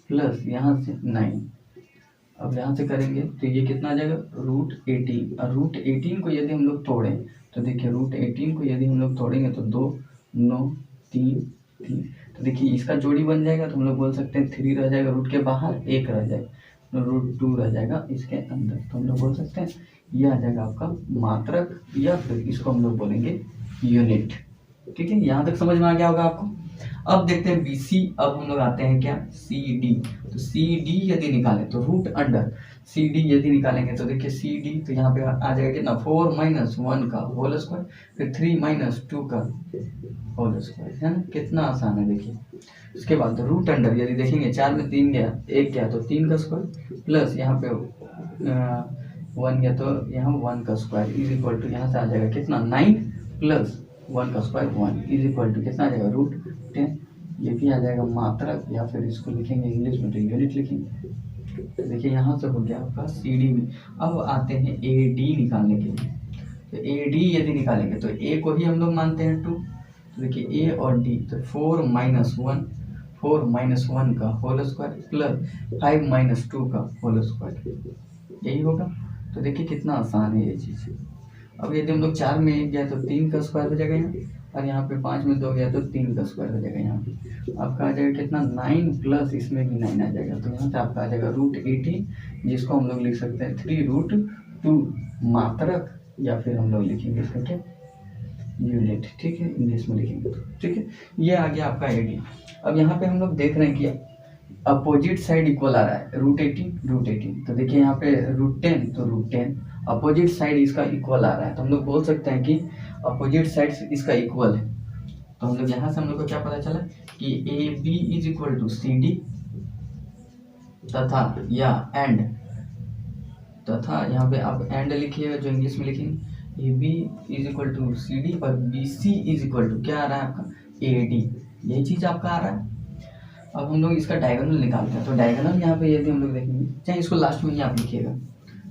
प्लस यहाँ से 9। अब यहाँ से करेंगे तो ये कितना आ जाएगा, रूट 18। और रूट 18 को यदि हम लोग तोड़ें तो देखिए रूट 18 को यदि हम लोग तोड़ेंगे तो 2 9 3 3, तो देखिए इसका जोड़ी बन जाएगा तो हम लोग बोल सकते हैं 3 रह जाएगा रूट के बाहर, 1 रह जाएगा तो रूट 2 रह जाएगा इसके अंदर, तो हम लोग बोल सकते हैं ये आ जाएगा आपका मात्रक या फिर इसको हम लोग बोलेंगे यूनिट, ठीक है। यहाँ तक समझ में आ गया होगा आपको। अब देखते हैं BC। अब हम लोग आते हैं क्या, CD। तो CD यदि निकालें तो रूट अंडर CD यदि निकालेंगे तो देखिए CD तो यहाँ पे आ जाएगा कितना, 4 माइनस 1 का होल स्क्वायर फिर 3 माइनस 2 का होल स्क्वायर, है ना, कितना आसान है देखिए। उसके बाद रूट अंडर यदि देखेंगे 4 में 3 गया 1 गया तो 3 का स्क्वायर प्लस यहाँ पे 1 गया तो यहाँ 1 का स्क्वायर इज इक्वल टू यहाँ से आ जाएगा कितना, 9 प्लस 1 का स्क्वायर 1 इज इक्वल टू कितना आ जाएगा, रूट 10। ये भी आ जाएगा मात्रक या फिर इसको लिखेंगे इंग्लिश में तो यूनिट लिखेंगे। तो देखिए यहाँ से हो गया आपका CD में। अब आते हैं AD निकालने के लिए। तो AD यदि निकालेंगे तो A को ही हम लोग मानते हैं 2, तो देखिए A और D तो 4 माइनस 1 का होल स्क्वायर प्लस 5 माइनस 2 का होल स्क्वायर, यही होगा। तो देखिए कितना आसान है ये चीज़। अब यदि हम लोग 4 में 1 गया तो 3 का स्क्वायर हो जाएगा यहाँ, और यहाँ पे 5 में 2 गया तो 3 का स्क्वायर हो जाएगा। यहाँ पे आपका आ जाएगा कितना, 9 प्लस इसमें भी 9 आ जाएगा, तो यहाँ से आपका आ जाएगा रूट 18 जिसको हम लोग लिख सकते हैं 3 रूट 2 मात्रक या फिर हम लोग लिखेंगे इसका क्या, यूनिट, ठीक है, इंग्लिश में लिखेंगे तो, ठीक है। ये आ गया आपका AD। अब यहाँ पे हम लोग देख रहे हैं कि अपोजिट साइड इक्वल आ रहा है, रूट 18, तो देखिए यहाँ पे रूट 10 तो रूट 10 अपोजिट साइड इसका इक्वल आ रहा है, तो हम लोग बोल सकते हैं कि अपोजिट साइड इसका इक्वल है। तो हम लोग यहाँ से हम लोग को क्या पता चला कि AB is equal to CD तथा या एंड, तथा यहाँ पे आप एंड लिखिएगा जो इंग्लिश में लिखेंगे, AB is equal to CD और BC इज इक्वल टू क्या आ रहा है आपका, AD, यही चीज़ आपका आ रहा है। अब हम लोग इसका डायगोनल निकालते हैं, तो डायगोनल यहाँ पे यदि हम लोग देखेंगे, चाहे इसको लास्ट में ही आप लिखिएगा,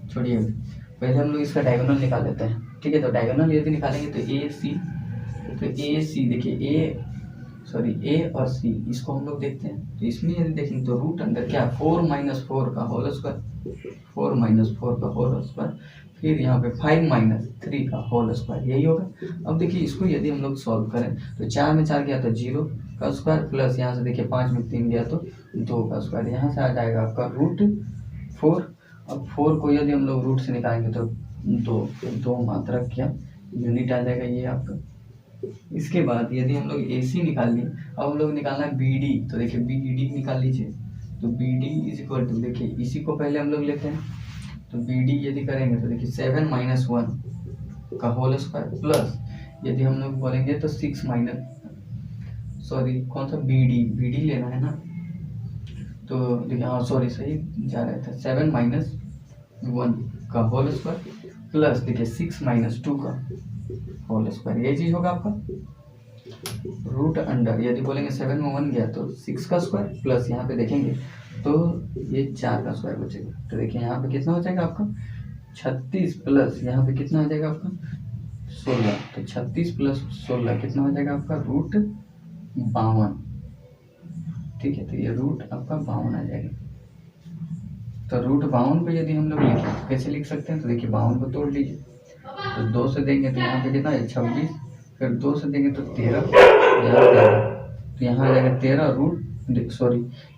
छोड़िए पहले हम लोग इसका डायगोनल निकाल लेते हैं, ठीक है। तो डायगोनल यदि निकालेंगे तो AC देखिए A और C इसको हम लोग देखते हैं, तो इसमें यदि देखेंगे तो रूट अंडर क्या, 4 माइनस 4 का होल स्क्वायर फिर यहाँ पे 5 माइनस 3 का होल स्क्वायर, यही होगा। अब देखिए इसको यदि हम लोग सॉल्व करें तो 4 में 4 गया तो 0 का स्क्वायर प्लस यहाँ से देखिए 5 में 3 गया तो 2 का स्क्वायर, यहाँ से आ जाएगा आपका रूट 4। अब 4 को यदि हम लोग रूट से निकालेंगे तो 2 मात्रक क्या यूनिट आ जाएगा ये आपका। इसके बाद यदि हम लोग AC निकाल लिए, अब हम लोग निकालना है BD, तो देखिए BD निकाल लीजिए, तो BD इज इक्वल टू देखिए इसी को पहले हम लोग लेते हैं, तो BD यदि करेंगे तो देखिए 7 माइनस 1 का होल स्क्वायर प्लस यदि हम लोग बोलेंगे तो 6 माइनस कौन सा BD लेना है ना, तो देखिए हाँ सही जा रहा था, 7 माइनस 1 का होल स्क्वायर प्लस देखिए 6 माइनस 2 का होल स्क्वायर, यही चीज होगा आपका। रूट अंडर यदि बोलेंगे 7 में 1 गया तो 6 का स्क्वायर प्लस यहाँ पे देखेंगे तो ये 4 का स्क्वायर बचेगा, तो देखिए यहाँ पे कितना हो जाएगा आपका 36 प्लस यहाँ पे कितना हो जाएगा आपका 16, तो 36 प्लस 16 कितना हो जाएगा आपका रूट 52, ठीक है। तो ये रूट आपका 52 आ जाएगा। तो रूट 52 को यदि हम लोग लिखें तो कैसे लिख सकते हैं, तो देखिए 52 को तोड़ लीजिए, तो 2 से देंगे तो यहाँ पे कितना है 26, फिर 2 से देंगे तो 13, तो यहाँ आ जाएगा 13 रूट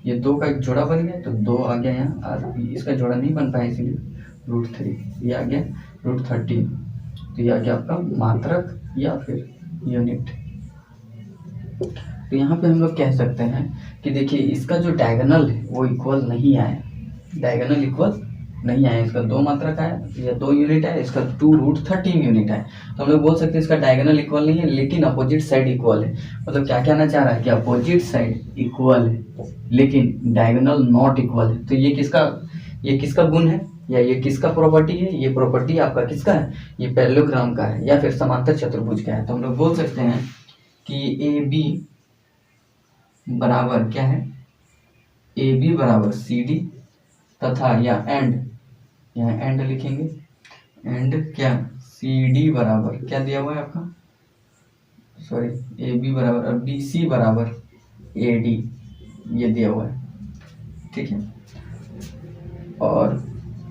ये 2 का एक जोड़ा बन गया तो 2 आ गया यहाँ, और इसका जोड़ा नहीं बन पाया इसलिए रूट 3, ये आ गया रूट 13, तो ये आ गया आपका मात्रक या फिर यूनिट। तो यहाँ पे हम लोग कह सकते हैं कि देखिए इसका जो डायगोनल है वो इक्वल नहीं आया, इसका 2 मात्रक आया या 2 यूनिट है, इसका 2 रूट 13 यूनिट है, तो हम लोग बोल सकते हैं इसका डायगोनल इक्वल नहीं है लेकिन अपोजिट साइड इक्वल है। मतलब क्या कहना चाह रहा है कि अपोजिट साइड इक्वल है लेकिन डायगोनल नॉट इक्वल है। तो ये किसका गुण है या ये किसका प्रॉपर्टी है, ये प्रॉपर्टी आपका किसका है, ये पैरेललोग्राम का है या फिर समांतर चतुर्भुज का है। तो हम लोग बोल सकते हैं कि ए बी बराबर क्या है, ए बी बराबर सी डी तथा या एंड, यहाँ एंड लिखेंगे, एंड क्या सी डी बराबर क्या दिया हुआ है आपका, सॉरी ए बी बराबर और बी सी बराबर ए डी, ये दिया हुआ है, ठीक है। और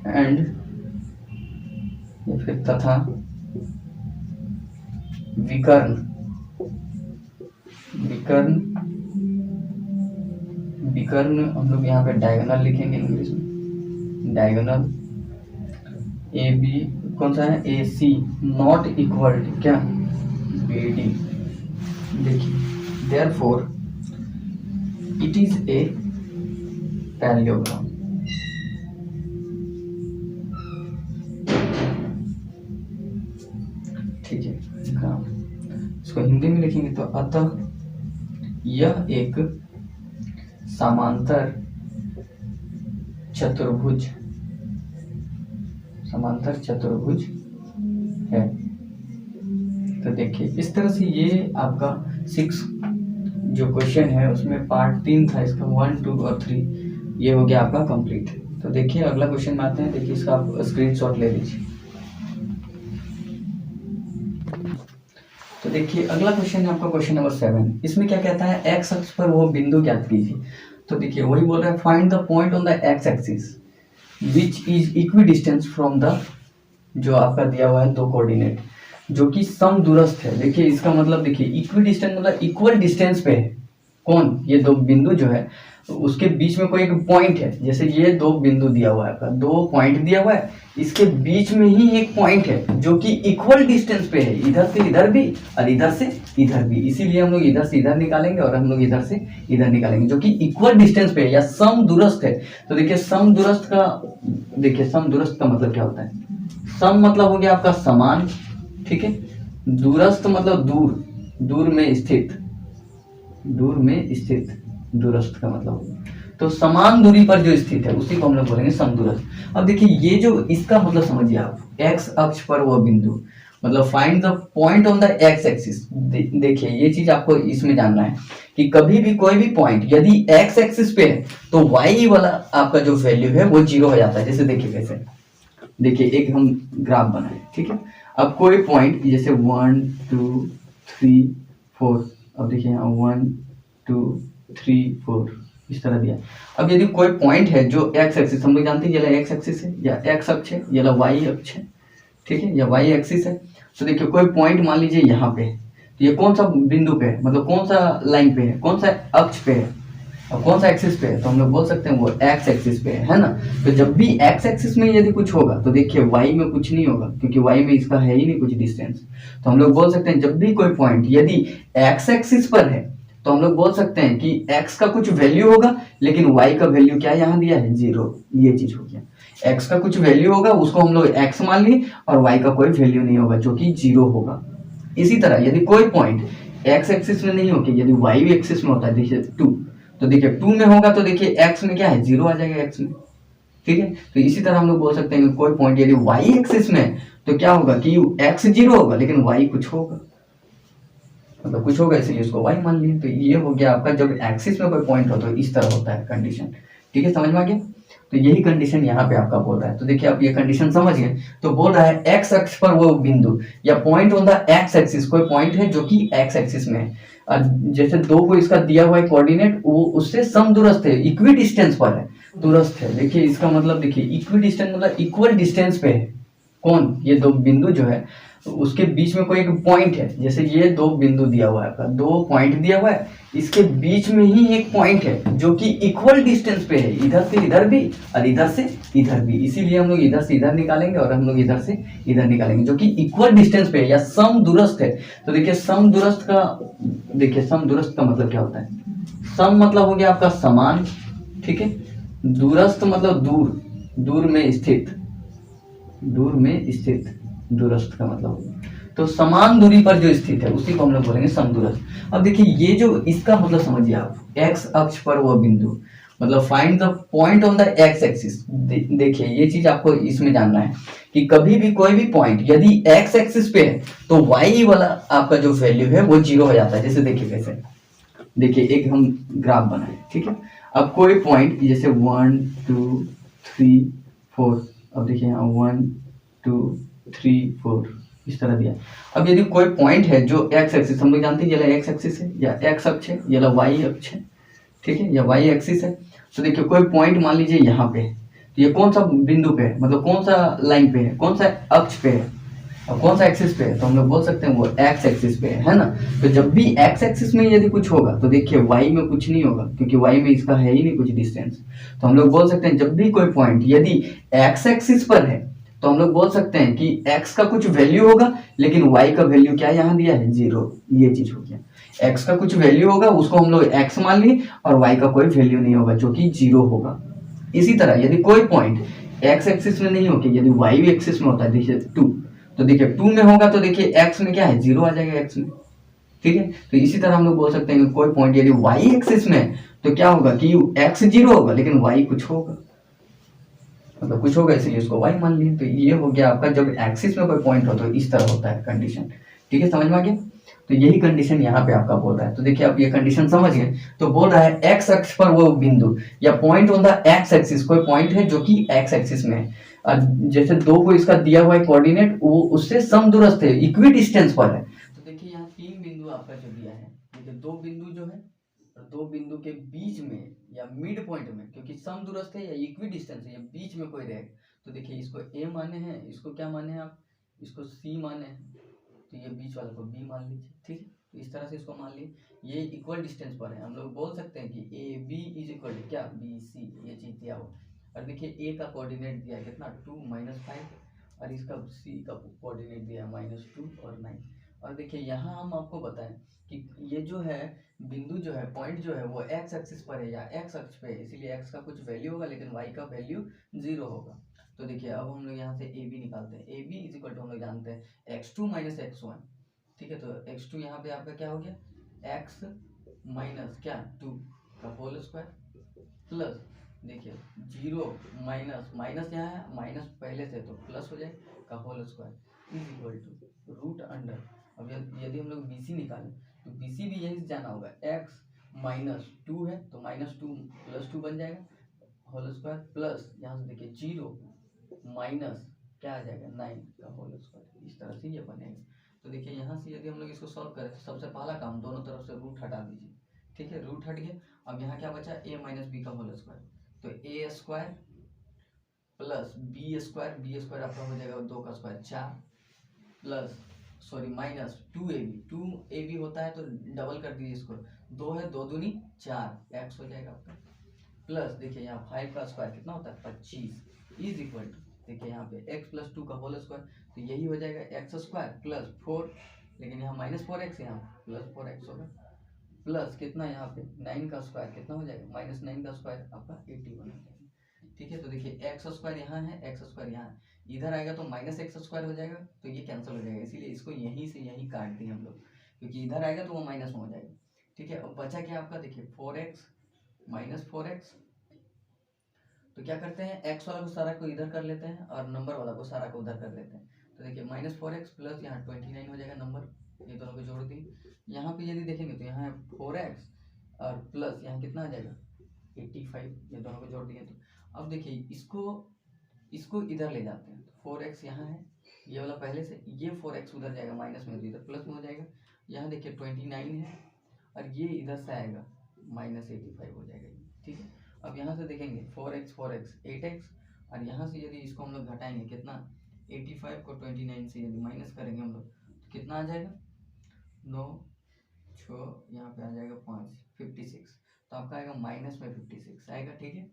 एंड या फिर तथा विकर्ण, विकर्ण, विकर्ण हम लोग यहाँ पे डायगोनल लिखेंगे इंग्लिश में, डायगोनल ए बी कौन सा है, ए सी नॉट इक्वल टू क्या, बी डी। देखिए therefore it is a parallelogram, ठीक है। इसको हिंदी में लिखेंगे तो अतः यह एक समांतर चतुर्भुज, समांतर चतुर्भुज है। तो देखिए इस तरह से ये आपका 6 जो क्वेश्चन है उसमें पार्ट 3 था, इसका 1, 2 और 3 ये हो गया आपका कंप्लीट। तो देखिए अगला क्वेश्चन में आते हैं, देखिए इसका आप स्क्रीनशॉट ले लीजिए। तो देखिए अगला क्वेश्चन है आपका क्वेश्चन नंबर 7। इसमें क्या कहता है, एक्स अक्ष पर वो बिंदु ज्ञात कीजिए। तो देखिए वही बोल रहा है, find the point on the x axis which is equi distance from the, जो आपका दिया हुआ है 2 कोऑर्डिनेट जो कि समदूरस्थ है। देखिए इसका मतलब देखिए इक्वी डिस्टेंस मतलब इक्वल डिस्टेंस पे है, कौन, ये 2 बिंदु जो है उसके बीच में कोई एक पॉइंट है। जैसे ये 2 बिंदु दिया हुआ है आपका, 2 पॉइंट दिया हुआ है, इसके बीच में ही एक पॉइंट है जो कि इक्वल डिस्टेंस पे है, इधर से इधर भी और इधर से इधर भी। इसीलिए हम लोग इधर से इधर निकालेंगे और हम लोग इधर से इधर निकालेंगे, जो कि इक्वल डिस्टेंस पे है या समदूरस्थ है। तो देखिए समदूरस्थ का, देखिए समदूरस्थ का मतलब क्या होता है, सम मतलब हो गया आपका समान, ठीक है, दूरस्थ मतलब दूर, दूर में स्थित, दूर में स्थित, दूरस्थ का मतलब होगा। तो समान दूरी पर जो स्थित है उसी को हम लोग बोलेंगे समदूरस्थ। अब देखिए ये जो इसका मतलब समझिए आप, एक्स अक्ष पर वह बिंदु, मतलब find the point on the x axis. देखिए ये चीज आपको इसमें जानना है कि कभी भी कोई भी पॉइंट यदि एक्स एक्सिस पे है तो वाई वाला आपका जो वैल्यू है वो 0 हो जाता है। जैसे देखिए कैसे, देखिए एक हम ग्राफ बनाए, ठीक है। अब कोई पॉइंट जैसे 1 2 3 4, अब देखिए यहाँ 1 2 3 4 इस तरह दिया। अब यदि कोई पॉइंट है जो एक्स एक्सिस, हम लोग जानते हैं ये एक्स एक्सिस है या एक्स अक्ष है, ये वाई अक्ष है, ठीक है, या वाई एक्सिस है। तो देखिए कोई पॉइंट मान लीजिए यहाँ पे, तो ये कौन सा बिंदु पे है, मतलब कौन सा लाइन पे है, कौन सा अक्ष पे है और कौन सा एक्सिस पे है, तो हम लोग बोल सकते हैं वो एक्स एक्सिस पे है ना। तो जब भी एक्स एक्सिस में यदि कुछ होगा तो देखिए वाई में कुछ नहीं होगा, क्योंकि वाई में इसका है ही नहीं कुछ डिस्टेंस। तो हम लोग बोल सकते हैं जब भी कोई पॉइंट यदि एक्स एक्सिस पर है तो हम लोग बोल सकते हैं कि x का कुछ वैल्यू होगा लेकिन y का वैल्यू क्या यहाँ दिया है, 0। ये चीज हो गया, x का कुछ वैल्यू होगा उसको हम लोग x मान लिए और y का कोई वैल्यू नहीं होगा जो कि 0 होगा। इसी तरह यदि कोई पॉइंट x एक्सिस में नहीं होगी, यदि y भी एक्सिस में होता है, देखिए 2, तो देखिए 2 में होगा तो देखिए x में क्या है, 0 आ जाएगा x में, ठीक है। तो इसी तरह हम लोग बोल सकते हैं कि कोई पॉइंट यदि y एक्सिस में तो क्या होगा कि x 0 होगा लेकिन y कुछ होगा, मतलब कुछ होगा, इसलिए इसको y मान लिए। तो ये हो गया आपका जब एक्सिस में कोई पॉइंट हो तो इस तरह होता है कंडीशन, ठीक है, समझ में आ गया। तो यही कंडीशन यहाँ पे आपका बोल रहा है। तो देखिए आप ये कंडीशन समझ गए। तो बोल रहा है एक्स अक्ष पर वो बिंदु या point on the x axis, कोई पॉइंट है जो कि एक्स एक्सिस में है, और जैसे 2 को इसका दिया हुआ है कोऑर्डिनेट, वो उससे समदूरस्थ है, इक्वी डिस्टेंस पर है, दूरस्थ है। देखिए इसका मतलब देखिए इक्वी डिस्टेंस मतलब इक्वल डिस्टेंस पे है, कौन, ये 2 बिंदु जो है उसके बीच में कोई एक पॉइंट है। जैसे ये 2 बिंदु दिया हुआ है आपका, 2 पॉइंट दिया हुआ है, इसके बीच में ही एक पॉइंट है जो कि इक्वल डिस्टेंस पे है, इधर से इधर भी और इधर से इधर भी। इसीलिए हम लोग इधर से इधर निकालेंगे और हम लोग इधर से इधर निकालेंगे, जो कि इक्वल डिस्टेंस पे है या समदूरस्थ है। तो देखिए समदूरस्थ का, देखिए समदूरस्थ का मतलब क्या होता है, सम मतलब हो गया आपका समान, ठीक है, दूरस्थ मतलब दूर, दूर में स्थित, दूर में स्थित, दूरस्थ का मतलब होगा। तो समान दूरी पर जो स्थित है उसी को हम लोग बोलेंगे समदूरस्थ। अब देखिए ये जो इसका मतलब समझिए आप, एक्स अक्ष पर वह बिंदु, मतलब find the point on the x axis. देखिए ये चीज आपको इसमें जानना है कि कभी भी कोई भी पॉइंट यदि एक्स एक्सिस पे है तो वाई वाला आपका जो वैल्यू है वो जीरो हो जाता है। जैसे देखिए कैसे, देखिए एक हम ग्राफ बनाए, ठीक है। अब कोई पॉइंट जैसे 1 2 3 4, अब देखिए यहाँ 1 2 3 4 इस तरह दिया। अब यदि कोई पॉइंट है जो एक्स एक्सिस, हम लोग जानते हैं ये वाला एक्स एक्सिस है या एक्स अक्ष है, ये वाला वाई अक्ष है, ठीक है, या वाई एक्सिस है। तो देखिए कोई पॉइंट मान लीजिए यहाँ पे है, तो ये कौन सा बिंदु पे है, मतलब कौन सा लाइन पे है, कौन सा अक्ष पे है और कौन सा एक्सिस पे है, तो हम लोग बोल सकते हैं वो एक्स एक्सिस पे है ना। तो जब भी एक्स एक्सिस में यदि कुछ होगा तो देखिए वाई में कुछ नहीं होगा, क्योंकि वाई में इसका है ही नहीं कुछ डिस्टेंस। तो हम लोग बोल सकते हैं जब भी कोई पॉइंट यदि एक्स एक्सिस पर है तो हम लोग बोल सकते हैं कि एक्स का कुछ वैल्यू होगा, लेकिन वाई का वैल्यू क्या यहाँ दिया है, जीरो। ये चीज हो गया, एक्स का कुछ वैल्यू होगा उसको हम लोग एक्स मान लिए, और वाई का कोई वैल्यू नहीं होगा जो कि जीरो होगा। इसी तरह यदि कोई पॉइंट एक्स एक्सिस में नहीं होके यदि वाई एक्सिस में होता है, देखिए 2, तो देखिए 2 में होगा तो देखिए एक्स में क्या है, जीरो आ जाएगा एक्स में, ठीक है। तो इसी तरह हम लोग बोल सकते हैं कि कोई पॉइंट यदि वाई एक्सिस में है तो क्या होगा कि एक्स जीरो होगा लेकिन वाई कुछ होगा, मतलब कुछ होगा इसलिए इसको वाई मान लिए। तो ये हो गया आपका जब एक्सिस में कोई पॉइंट हो तो इस तरह होता है कंडीशन, ठीक है, समझ में आ गया। तो यही कंडीशन यहाँ पे आपका बोल रहा है। तो देखिए आप ये कंडीशन समझ गए, तो बोल रहा है एक्स अक्ष पर वो बिंदु या point on the x axis, कोई पॉइंट है जो कि एक्स एक्सिस में है, और जैसे दो को इसका दिया हुआ है कोऑर्डिनेट वो उससे समदूरस्थ है, इक्वी डिस्टेंस पर है। तो देखिए यहाँ तीन बिंदु आपका जो दिया है, देखिए दो बिंदु जो है और दो बिंदु के बीच में या मिड पॉइंट में, क्योंकि समदूरस्थ है या इक्वी डिस्टेंस है या बीच में कोई रहेगा, तो देखिए इसको ए माने हैं, इसको क्या माने हैं आप, इसको सी माने हैं, तो ये बीच वाले को बी मान लीजिए, ठीक है। तो इस तरह से इसको मान लिए, ये इक्वल डिस्टेंस पर है, हम लोग बोल सकते हैं कि A B is equal to क्या, बी सी, ये चीज दिया हुआ। और देखिए ए का कोऑर्डिनेट दिया है कितना, 2 -5, और इसका सी का कोऑर्डिनेट दिया है -2 और 9। और देखिए यहाँ हम आपको बताएं कि ये जो है बिंदु जो है, पॉइंट जो है वो एक्स एक्सिस पर है या एक्स अक्ष पे है, इसीलिए एक्स का कुछ वैल्यू होगा लेकिन वाई का वैल्यू जीरो होगा। तो देखिए अब हम लोग यहाँ से ए बी निकालते हैं, A B is equal to हम लोग जानते हैं x2 माइनस x1, ठीक है। तो x2 यहाँ पे आपका क्या हो गया, x माइनस क्या 2 का होल स्क्वायर प्लस, देखिए 0 माइनस माइनस यहाँ है, माइनस पहले से तो प्लस हो जाए का whole square is equal to root under. अब यदि हम लोग BC निकालें तो BC भी यही से जाना होगा, x माइनस 2 है तो -2 +2 बन जाएगा होल स्क्वायर प्लस यहाँ से देखिए 0 माइनस क्या आ जाएगा 9 का होल स्क्वायर, इस तरह से ये बनेगा। तो देखिए यहाँ से यदि हम लोग इसको सॉल्व करें तो सबसे पहला काम दोनों तरफ से रूट हटा दीजिए, ठीक है, रूट हट गया। अब यहाँ क्या बचा, a माइनस बी का होल स्क्वायर, तो ए स्क्वायर प्लस बी स्क्वायर आपका हो जाएगा 2 का square 4 plus sorry minus 2ab होता है तो डबल कर दीजिए इसको, 2 है 2 दूनी 4 एक्स हो जाएगा आपका प्लस देखिए यहाँ 5 का स्क्वायर कितना होता है 25 इज इक्वल टू, देखिए यहाँ पे x प्लस 2 का होल स्क्वायर, तो यही हो जाएगा एक्स स्क्वायर प्लस 4, लेकिन यहाँ -4x यहाँ +4x होगा प्लस कितना यहाँ पे 9 का स्क्वायर कितना हो जाएगा -9 का स्क्वायर आपका 81 हो जाएगा, ठीक है। तो देखिए एक्स स्क्वायर यहाँ है, एक्स स्क्वायर यहाँ है, इधर आएगा तो -x² हो जाएगा, तो ये कैंसिल हो जाएगा, इसीलिए इसको यहीं से यहीं काट दिए हम लोग, क्योंकि इधर आएगा तो वो माइनस में हो जाएगा, ठीक है। अब बचा क्या आपका, देखिए 4x -4x, तो क्या करते हैं एक्स वाला को सारा को इधर कर लेते हैं और नंबर वाला को सारा को उधर कर लेते हैं। तो देखिए -4x प्लस यहाँ 29 हो जाएगा नंबर, ये दोनों को जोड़ दिए। यहाँ पे यदि देखेंगे तो यहाँ 4x और प्लस यहाँ कितना आ जाएगा 85, ये दोनों को जोड़ दिए। तो अब देखिए इसको इसको इधर ले जाते हैं, तो 4x यहाँ है, ये वाला पहले से, ये 4x उधर जाएगा माइनस में तो इधर प्लस में हो जाएगा। यहाँ देखिए 29 है और ये इधर से आएगा -85 हो जाएगा, ठीक है। अब यहाँ से देखेंगे 4x 8x, और यहाँ से यदि इसको हम लोग घटाएंगे कितना, 85 को 29 से यदि माइनस करेंगे हम लोग तो कितना आ जाएगा 9 6, यहाँ पे आ जाएगा 5 56, तो आपका आएगा माइनस में 56 आएगा, ठीक है।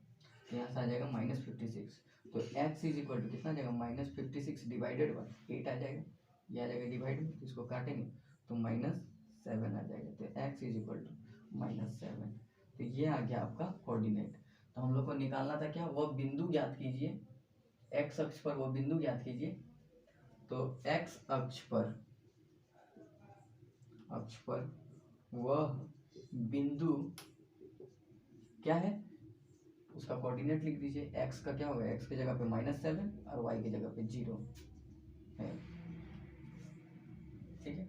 तो यहाँ से आ जाएगा -56, तो x इज इक्वल टू कितना आ जाएगा -56 डिवाइडेड बाई 8 आ जाएगा, ये आ जाएगा डिवाइड में, तो इसको काटेंगे तो -7 आ जाएगा, तो x इज इक्वल टू -7। तो ये आ गया आपका कोऑर्डिनेट। तो हम लोग को निकालना था क्या, वह बिंदु ज्ञात कीजिए, x अक्ष पर वह बिंदु ज्ञात कीजिए। तो x अक्ष पर वह बिंदु क्या है, उसका कोऑर्डिनेट लिख दीजिए। एक्स का क्या होगा, एक्स की जगह पे -7 और वाई की जगह पे 0 है, ठीक है।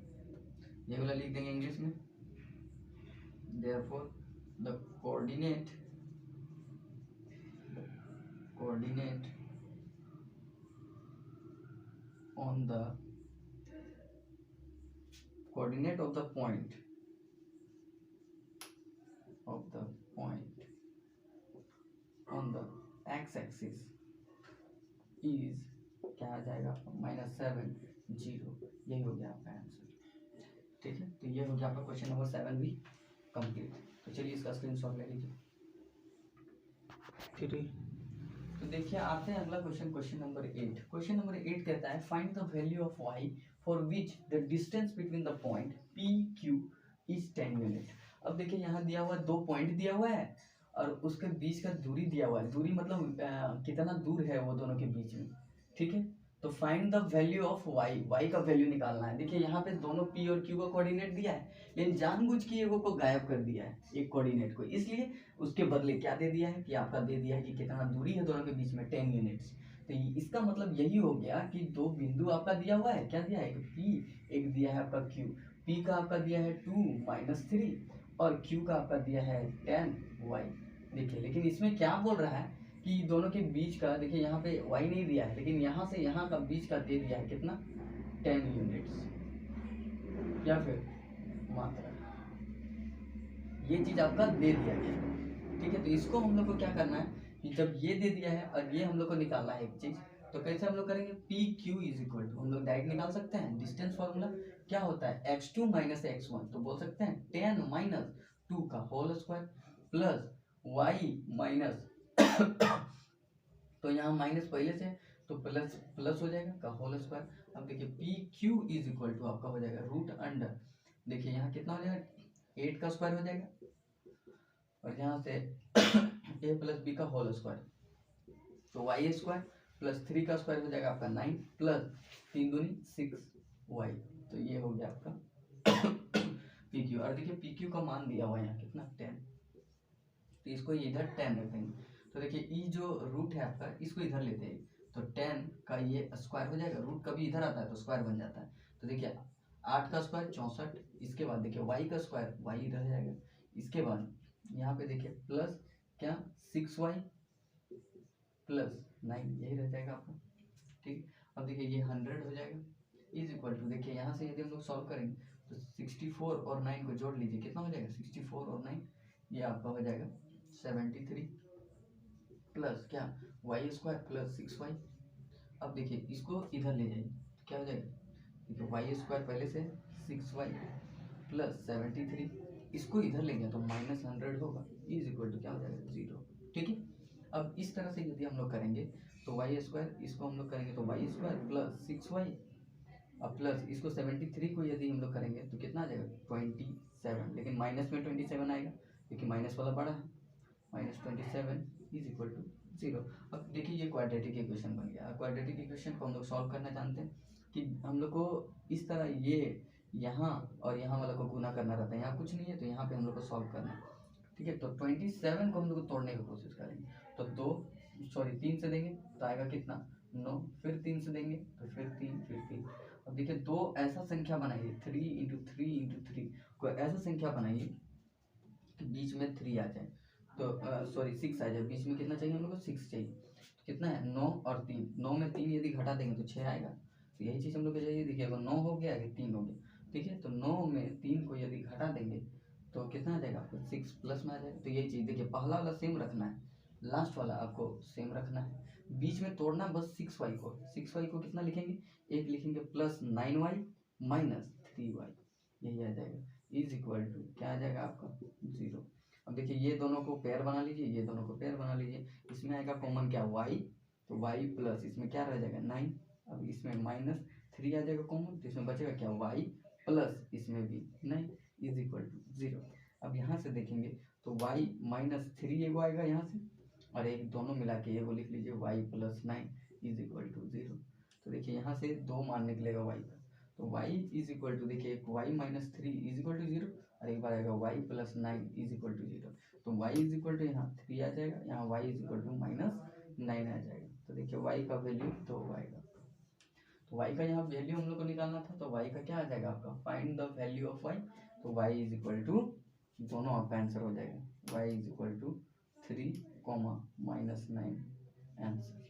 ये वाला लिख देंगे इंग्लिश में। Therefore the coordinate on the coordinate of the point on the x-axis is क्या आ जाएगा आपका -7 0। यही हो गया आपका आंसर, ठीक है। तो ये हो गया आपका क्वेश्चन नंबर 7 भी कंप्लीट। तो चलिए इसका स्क्रीनशॉट ले लीजिए, ठीक है। तो देखिए आते हैं अगला question, question number 8। Question number 8 कहता है find the value of y for which the distance between the point P Q is 10 unit. अब देखिए यहाँ दिया हुआ 2 पॉइंट दिया हुआ है और उसके बीच का दूरी दिया हुआ है। दूरी मतलब कितना दूर है वो दोनों के बीच में, ठीक है। तो find the value of y का वैल्यू निकालना है। देखिए यहाँ पे दोनों p और q का कोऑर्डिनेट दिया है, लेकिन जानबूझ के एगो को गायब कर दिया है, एक कोऑर्डिनेट को, इसलिए उसके बदले क्या दे दिया है कि आपका दे दिया है कि कितना दूरी है दोनों के बीच में, 10 यूनिट्स। तो इसका मतलब यही हो गया कि 2 बिंदु आपका दिया हुआ है, क्या दिया है, एक p एक दिया है आपका q। p का आपका दिया है 2 -3 और q का आपका दिया है 10y। देखिए लेकिन इसमें क्या बोल रहा है कि दोनों के बीच का, देखिए यहाँ पे y नहीं दिया है, लेकिन यहाँ से यहाँ का बीच का दे दिया है कितना, 10 यूनिट्स या फिर मात्रा, ये चीज आपका दे दिया गया, ठीक है। तो इसको हम लोग को क्या करना है कि जब ये दे दिया है और ये हम लोग को निकालना है एक चीज, तो कैसे हम लोग करेंगे, P Q is equal to, हम लोग डायरेक्ट निकाल सकते हैं। डिस्टेंस फॉर्मूला क्या होता है, x2 - x1, तो बोल सकते हैं 10 - 2 का whole square plus y minus तो यहाँ माइनस पहले से तो प्लस प्लस हो जाएगा का होल स्क्वायर। अब देखिए P Q is equal to आपका हो जाएगा रूट अंडर, देखिए यहाँ कितना हो जाएगा, 8 का स्क्वायर हो जाएगा और यहाँ से a प्लस बी का होल स्क्वायर, तो वाई स्क्वायर प्लस 3 का स्क्वायर हो जाएगा आपका 9 प्लस 3 दूनी 6y। तो ये हो गया आपका पी क्यू। और देखिए पी क्यू का मान दिया हुआ है यहाँ कितना, 10, तो इसको इधर 10 रखेंगे। तो देखिए ई जो रूट है आपका, इसको इधर लेते हैं, तो 10 का ये स्क्वायर हो जाएगा, रूट कभी इधर आता है तो स्क्वायर बन जाता है। तो देखिए 8 का स्क्वायर 64, इसके बाद देखिए y का स्क्वायर y इधर जाएगा, इसके बाद यहाँ पे देखिए प्लस क्या 6y प्लस 9, यही रह जाएगा आपका, ठीक। अब देखिए ये 100 हो जाएगा इज इक्वल टू, देखिए यहाँ से यदि हम लोग सॉल्व करेंगे तो 64 और 9 को जोड़ लीजिए, कितना हो जाएगा 64 और 9, ये आपका हो जाएगा 73 प्लस क्या वाई स्क्वायर प्लस 6y। अब देखिए इसको इधर ले जाइए तो क्या हो जाएगा, देखिए वाई स्क्वायर पहले से 6y प्लस 73, इसको इधर ले गया तो -100 होगा इज इक्वल टू क्या हो जाएगा 0, ठीक है। अब इस तरह से यदि हम लोग करेंगे तो वाई स्क्वायर, इसको हम लोग करेंगे तो वाई स्क्वायर प्लस 6y और प्लस इसको 73 को यदि हम लोग करेंगे तो कितना आ जाएगा 27, लेकिन माइनस में 27 आएगा क्योंकि माइनस वाला बड़ा है, -27 इज इक्वल टू 0। अब देखिए ये क्वाड्रेटिक इक्वेशन बन गया। क्वाड्रेटिक इक्वेशन को हम लोग सॉल्व करना जानते हैं कि हम लोग को इस तरह ये यहाँ और यहाँ वाला को गुना करना रहता है, यहाँ कुछ नहीं है तो यहाँ पे हम लोग को सॉल्व करना है, ठीक है। तो 27 को हम लोग को तोड़ने की कोशिश करेंगे, तो 3 से देंगे तो आएगा कितना 9, फिर 3 से देंगे तो फिर 3 फिर 3। अब देखिए 2 ऐसा संख्या बनाइए, 3 × 3 × 3 को ऐसा संख्या बनाइए कि बीच में 3 आ जाए, तो 6 आ जाए, बीच में कितना चाहिए हम लोग को 6 चाहिए, तो कितना है 9 और 3, 9 में 3 यदि घटा देंगे तो 6 आएगा, तो यही चीज़ हम लोग को चाहिए। देखिए अगर 9 हो गया, अगर 3 हो गया, ठीक है, तो 9 में 3 को यदि घटा देंगे तो कितना आ जाएगा आपको 6 प्लस में आ जाएगा। तो यही चीज़ देखिए पहला वाला सेम रखना है, लास्ट वाला आपको सेम रखना है, बीच में तोड़ना बस 6y को, 6y को कितना लिखेंगे, एक लिखेंगे प्लस 9y माइनस 3y, यही आ जाएगा इज इक्वल टू क्या आ जाएगा आपका 0। अब देखिए ये दोनों को पेयर बना लीजिए, ये दोनों को पेयर बना लीजिए, इसमें आएगा कॉमन क्या y, तो y प्लस इसमें क्या रह जाएगा 9, अब इसमें -3 आ जाएगा कॉमन, तो इसमें बचेगा क्या y प्लस इसमें भी 9 इज इक्वल टू 0। अब यहाँ से देखेंगे तो y -3 एगो आएगा यहाँ से, और एक दोनों मिला के एगो लिख लीजिए y plus 9 is equal to 0। तो देखिए यहाँ से 2 मान निकलेगा y का, तो y इज इक्वल टू देखिए एक y minus 3 is equal to 0 और एक बार आएगा y plus 9 is equal to 0। तो y इज इक्वल टू यहाँ 3 आ जाएगा, यहाँ y is equal to minus 9 आ जाएगा। तो देखिए y का वैल्यू 2 आएगा। तो y का यहाँ वैल्यू हम लोग को निकालना था, तो y का क्या आ जाएगा आपका, find the value of y। तो y इज इक्वल टू, दोनों आपका आंसर हो जाएगा, y is equal to 3 minus 9 answer.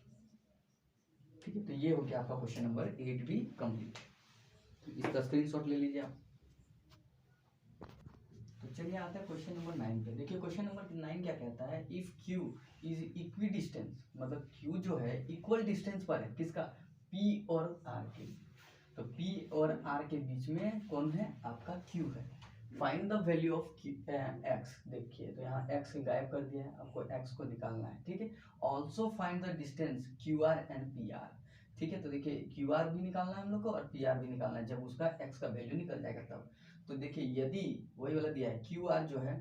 ठीक है, तो ये हो गया आपका क्वेश्चन नंबर 8 भी कंप्लीट। तो इसका स्क्रीनशॉट ले लीजिए आप। तो चलिए आता है क्वेश्चन नंबर 9 पे। देखिए क्वेश्चन नंबर 9 क्या कहता है, if q is equi distance, मतलब q जो है इक्वल डिस्टेंस पर है किसका, p और r के। तो p और r के बीच में कौन है, आपका q है। Find the value of x। देखिए तो यहाँ x गायब कर दिया है, आपको x को निकालना है। ठीक है, also find the distance QR and PR। ठीक है, तो देखिए QR भी निकालना है हम लोग को और PR भी निकालना है, जब उसका x का वैल्यू निकल जाएगा तब। तो देखिए यदि वही वाला दिया है QR जो है,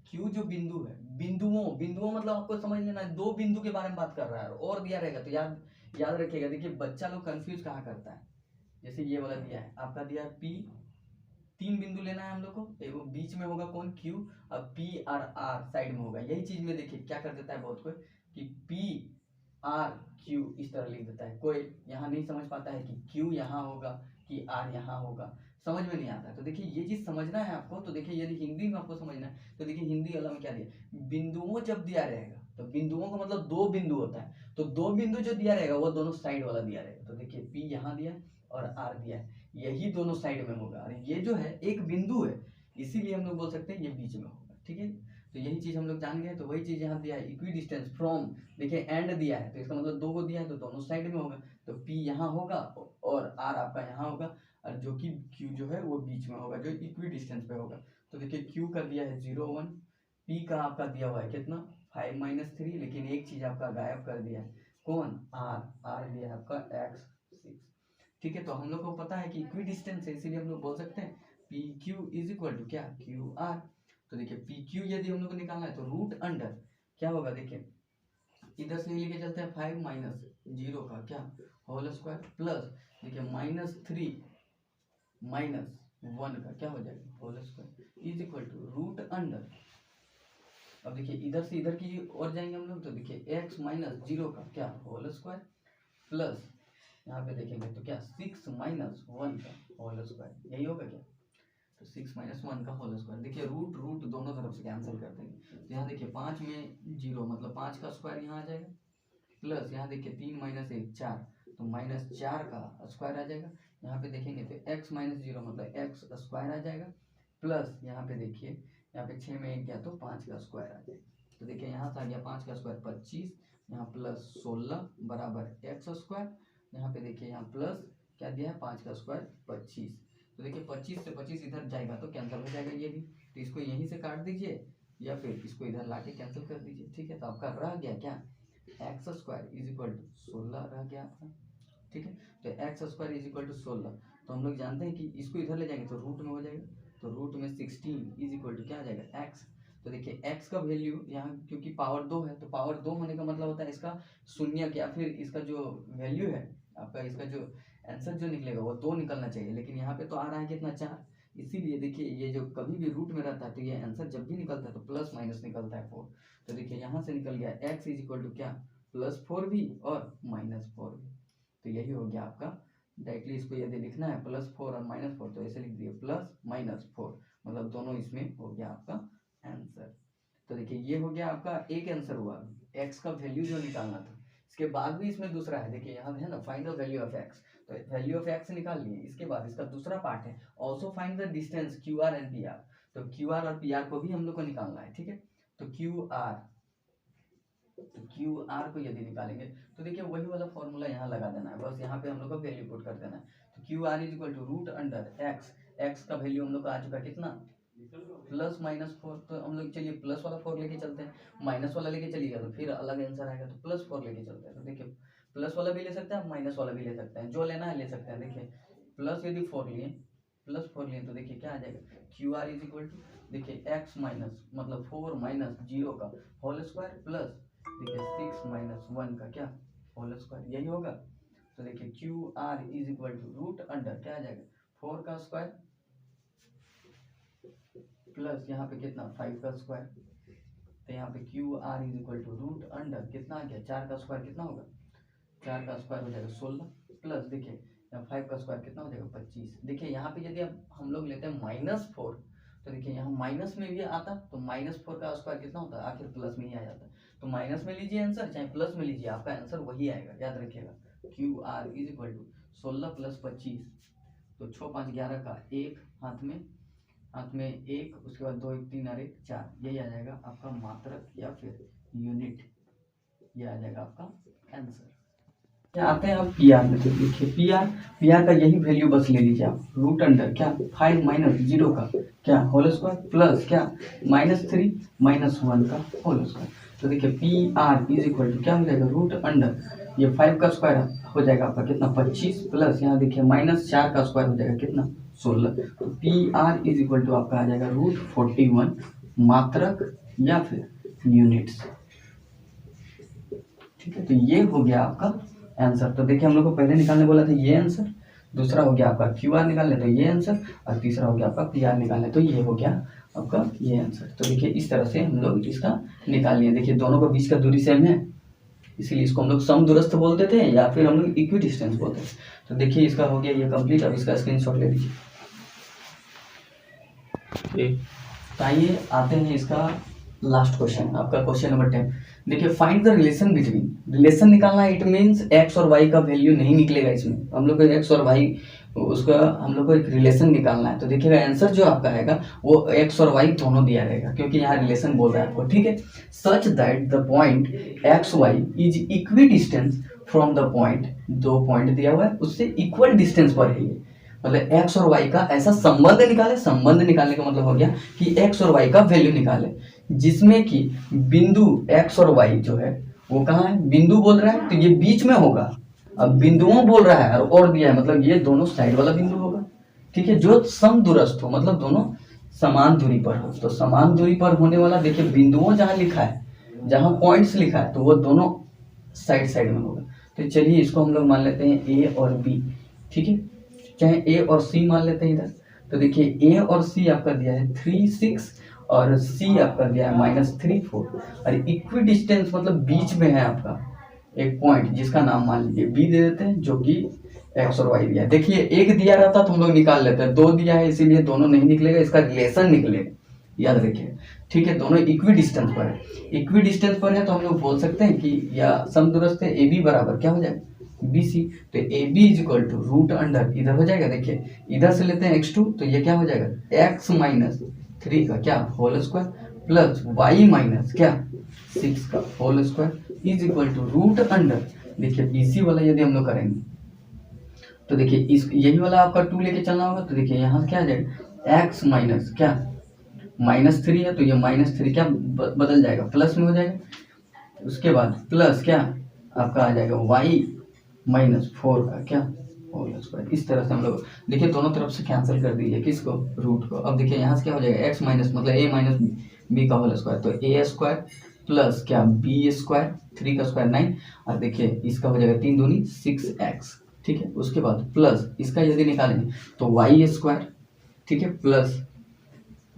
Q जो बिंदु है, बिंदुओं मतलब आपको समझ लेना है, दो बिंदु के बारे में बात कर रहा है और दिया रहेगा तो याद रखिएगा। देखिए बच्चा लोग कंफ्यूज कहाँ करता है, जैसे ये वाला दिया है आपका, दिया है P, 3 बिंदु लेना है हम लोग को, एक बीच में होगा कौन, Q, और P और R साइड में होगा। यही चीज में देखिए क्या कर देता है बहुत कोई कि P R Q इस तरह लिख देता है, कोई यहाँ नहीं समझ पाता है कि Q यहाँ होगा कि R यहाँ होगा, समझ में नहीं आता है। तो देखिए ये चीज समझना है आपको। तो देखिए यदि हिंदी में आपको समझना है तो देखिए हिंदी वाला में क्या दिया, बिंदुओं जब दिया रहेगा तो बिंदुओं का मतलब 2 बिंदु होता है, तो 2 बिंदु जो दिया रहेगा वो दोनों साइड वाला दिया रहेगा। तो देखिए P यहाँ दिया है और R दिया है, यही दोनों साइड में होगा, और ये जो है एक बिंदु है, इसीलिए हम लोग बोल सकते हैं ये बीच में होगा। ठीक है, तो यही चीज हम लोग जान गए। तो वही चीज यहाँ दिया है, इक्वी डिस्टेंस फ्रॉम, देखिए एंड दिया है तो इसका मतलब 2 को दिया है तो दोनों साइड में होगा। तो P यहाँ होगा और R आपका यहाँ होगा, और जो कि Q जो है वो बीच में होगा, जो इक्वी डिस्टेंस पे होगा। तो देखिए Q का दिया है 0 1, P का आपका दिया हुआ है कितना 5 माइनस 3, लेकिन एक चीज आपका गायब कर दिया है, कौन, R दिया है आपका x 6। ठीक है, तो हम लोग को पता है कि इक्वी डिस्टेंस है, इसीलिए हम लोग बोल सकते हैं P Q is equal to क्या, क्यू आर। तो देखिए पी क्यू यदि हम लोग को निकालना है तो रूट अंडर क्या होगा, देखिए इधर से लेके चलते हैं 5 माइनस 0 का क्या होल स्क्वायर, प्लस देखिए माइनस 3 माइनस 1 का क्या हो जाएगा whole square is equal to root under. अब देखिए इधर से इधर की ओर जाएंगे हम लोग, तो देखिए x माइनस 0 का क्या होल स्क्वायर, प्लस यहाँ पे देखेंगे तो क्या 6 माइनस 1 का होल स्क्वायर, यही होगा क्या, तो 6 माइनस 1 का होल स्क्वायर। देखिए रूट रूट दोनों तरफ से कैंसिल कर देंगे, तो यहाँ देखिए 5 में 0 मतलब 5 का स्क्वायर यहाँ आ जाएगा, प्लस यहाँ देखिए 3 माइनस 1 4, तो माइनस 4 का स्क्वायर आ जाएगा। यहाँ पे देखेंगे तो x माइनस 0 मतलब x स्क्वायर आ जाएगा, प्लस यहाँ पे देखिए यहाँ पे 6 में 1 गया तो 5 का स्क्वायर आ जाएगा। तो देखिए यहाँ से आ गया 5 का स्क्वायर 25, यहाँ प्लस 16 बराबर x स्क्वायर, यहाँ पे देखिए यहाँ प्लस क्या दिया है 5 का स्क्वायर 25। तो देखिए 25 से 25 इधर जाएगा तो कैंसिल हो जाएगा ये भी, तो इसको यहीं से काट दीजिए या फिर इसको इधर लाके कैंसिल कर दीजिए। ठीक है, तो आपका रह गया क्या, X square is equal to 16 रह गया आपका। ठीक है, तो X square is equal to 16, तो हम लोग जानते हैं कि इसको इधर ले जाएंगे तो रूट में हो जाएगा, तो रूट में 16 इज इक्वल टू क्या आ जाएगा एक्स। तो देखिए x का वैल्यू यहाँ क्योंकि पावर 2 है, तो पावर 2 होने का मतलब होता है इसका शून्य या फिर इसका जो वैल्यू है आपका, इसका जो आंसर जो निकलेगा वो 2 निकलना चाहिए, लेकिन यहाँ पे तो आ रहा है कितना 4। इसीलिए देखिए ये जो कभी भी रूट में रहता है तो ये आंसर जब भी निकलता है तो प्लस माइनस निकलता है 4। तो देखिए यहाँ से निकल गया x इज इक्वल टू क्या +4 भी और -4 भी, तो यही हो गया आपका। डायरेक्टली इसको यदि लिखना है +4 और -4 तो ऐसे लिख दिए +-4, मतलब दोनों इसमें हो गया आपका आंसर। तो देखिए ये हो गया आपका एक आंसर हुआ, x का वैल्यू जो निकालना था। इसके बाद भी इसमें दूसरा है, देखिए यहाँ है ना find the value of x, तो वैल्यू ऑफ x निकाल लिए। इसके बाद इसका दूसरा पार्ट है also find the distance QR and PR, तो QR और PR को भी हम लोग को निकालना है। ठीक है, तो QR को यदि निकालेंगे तो देखिए वही वाला फॉर्मूला यहाँ लगा देना है, बस यहाँ पे हम लोग को वैल्यू पुट कर देना है। तो QR is equal to root under x का वैल्यू हम लोग का आ चुका कितना +-4, तो हम लोग चलिए प्लस वाला 4 लेके चलते हैं, माइनस वाला लेके चलिएगा तो फिर अलग आंसर आएगा, तो +4 लेके चलते हैं। तो देखिए प्लस वाला भी ले सकते हैं, माइनस वाला भी ले सकते हैं, जो लेना है ले सकते हैं। देखिए प्लस यदि 4 लिए +4 लिए तो देखिए क्या आ जाएगा QR इज इक्वल टू देखिए x माइनस मतलब 4 माइनस 0 का होल स्क्वायर, प्लस देखिए 6 माइनस 1 का क्या होल स्क्वायर, यही होगा। तो देखिए QR is equal to root under क्या आ जाएगा 4 का स्क्वायर प्लस यहाँ पे कितना 5 का स्क्वायर, तो यहाँ पे Q R is equal to root under कितना आ गया 4 का स्क्वायर कितना होगा 4 का स्क्वायर हो जाएगा 16 प्लस देखिए 5 का स्क्वायर कितना हो जाएगा 25। देखिए यहाँ पे यदि अब हम लोग लेते हैं -4 तो देखिए यहाँ माइनस में भी आता तो -4 का स्क्वायर कितना होता है आखिर प्लस में ही आ जाता। तो माइनस में लीजिए आंसर चाहे प्लस में लीजिए आपका आंसर वही आएगा, याद रखिएगा। Q R is equal to 16 plus 25, तो 6 5 11 का 1 हाथ में 1, उसके बाद 2 1 3 और 1 4, यही आ जाएगा आपका मात्रक या फिर यूनिट, ये आ जाएगा आपका आंसर। आते हैं आप पी आर में, तो देखिए पी आर का यही वैल्यू बस ले लीजिए आप, रूट अंडर क्या 5 माइनस 0 का क्या होल स्क्वायर प्लस क्या -3 -1 का होल स्क्वायर। तो देखिए P R is equal to क्या हो जाएगा रूट अंडर ये 5 का स्क्वायर हो जाएगा आपका कितना 25 प्लस यहाँ देखिए -4 का स्क्वायर हो जाएगा कितना 16। तो P R is equal to आपका आ जाएगा रूट 41 मात्रक या फिर यूनिट्स। ठीक है, तो ये हो गया आपका आंसर। तो देखिए हम लोग को पहले निकालने बोला था ये आंसर, दूसरा हो गया आपका क्यू आर निकालने तो ये आंसर, और तीसरा हो गया आपका पी आर निकालने तो ये हो गया आपका ये आंसर। तो देखिए इस तरह से हम लोग इसका निकाल लिए। देखिए दोनों के बीच का दूरी सेम है, इसीलिए इसको हम लोग समदूरस्थ बोलते थे या फिर हम लोग इक्वी डिस्टेंस बोलते थे। तो देखिए इसका हो गया ये कंप्लीट। अब इसका स्क्रीनशॉट ले लीजिए। तो आइए आते हैं इसका लास्ट क्वेश्चन, आपका क्वेश्चन नंबर 10। देखिए find the relation between, relation निकालना है, इट मीन्स एक्स और वाई का वैल्यू नहीं निकलेगा इसमें, हम लोग को एक्स और वाई उसका हम लोग को एक रिलेशन निकालना है। तो देखिएगा आंसर जो आपका आएगा वो एक्स और वाई दोनों दिया रहेगा, क्योंकि यहाँ रिलेशन बोल रहा है आपको। ठीक है, such that the point X Y is equi distance from the point, दो पॉइंट दिया हुआ है उससे इक्वल डिस्टेंस पर है ये, मतलब एक्स और वाई का ऐसा संबंध निकाले। संबंध निकालने का मतलब हो गया कि एक्स और वाई का वैल्यू निकाले जिसमें कि बिंदु एक्स और वाई जो है वो कहाँ है, बिंदु बोल रहा है तो ये बीच में होगा। अब बिंदुओं बोल रहा है और दिया है मतलब ये दोनों साइड वाला बिंदु होगा। ठीक है, जो समदूरस्थ हो मतलब दोनों समान दूरी पर हो। तो समान दूरी पर होने वाला देखिए बिंदुओं जहाँ लिखा है, जहाँ पॉइंट्स लिखा है तो वो दोनों साइड में होगा। तो चलिए इसको हम लोग मान लेते हैं ए और बी। ठीक है, चाहे ए और सी मान लेते हैं इधर। तो देखिए ए और सी आपका दिया है 3 6 और सी आपका दिया है -3 4, और इक्वी डिस्टेंस मतलब बीच में है आपका एक पॉइंट जिसका नाम मान लीजिए बी दे देते हैं, जो कि एक्स और वाई दिया है। देखिए एक दिया रहता तो हम लोग निकाल लेते हैं, 2 दिया है इसीलिए दोनों नहीं निकलेगा, इसका रिलेशन निकलेगा, याद रखिए। ठीक है, दोनों इक्वी डिस्टेंस पर है, इक्वी डिस्टेंस पर है तो हम लोग बोल सकते हैं कि या समदूरस्थ है, ए बी बराबर क्या हो जाएगा बी सी। तो A B is equal to root under इधर हो जाएगा, देखिए इधर से लेते हैं x2 तो ये क्या हो जाएगा x -3 का क्या whole square plus y minus क्या 6 का whole square is equal to root under. देखिए बीसी वाला यदि हम लोग करेंगे तो देखिए इस यही वाला आपका 2 लेके चलना होगा। तो देखिए यहाँ क्या आ जाएगा x माइनस क्या -3 है तो ये -3 क्या बदल जाएगा प्लस में हो जाएगा। उसके बाद प्लस क्या आपका आ जाएगा y -4 का क्या होल स्क्वायर। इस तरह से हम लोग देखिए दोनों तरफ से कैंसिल कर दीजिए किसको रूट को। अब देखिए यहाँ से क्या हो जाएगा x माइनस मतलब a माइनस बी का होल स्क्वायर, तो a स्क्वायर प्लस क्या b स्क्वायर 3 का स्क्वायर 9, और देखिए इसका हो जाएगा 3 दूनी 6x। ठीक है, उसके बाद प्लस इसका यदि निकालेंगे तो y स्क्वायर, ठीक है, प्लस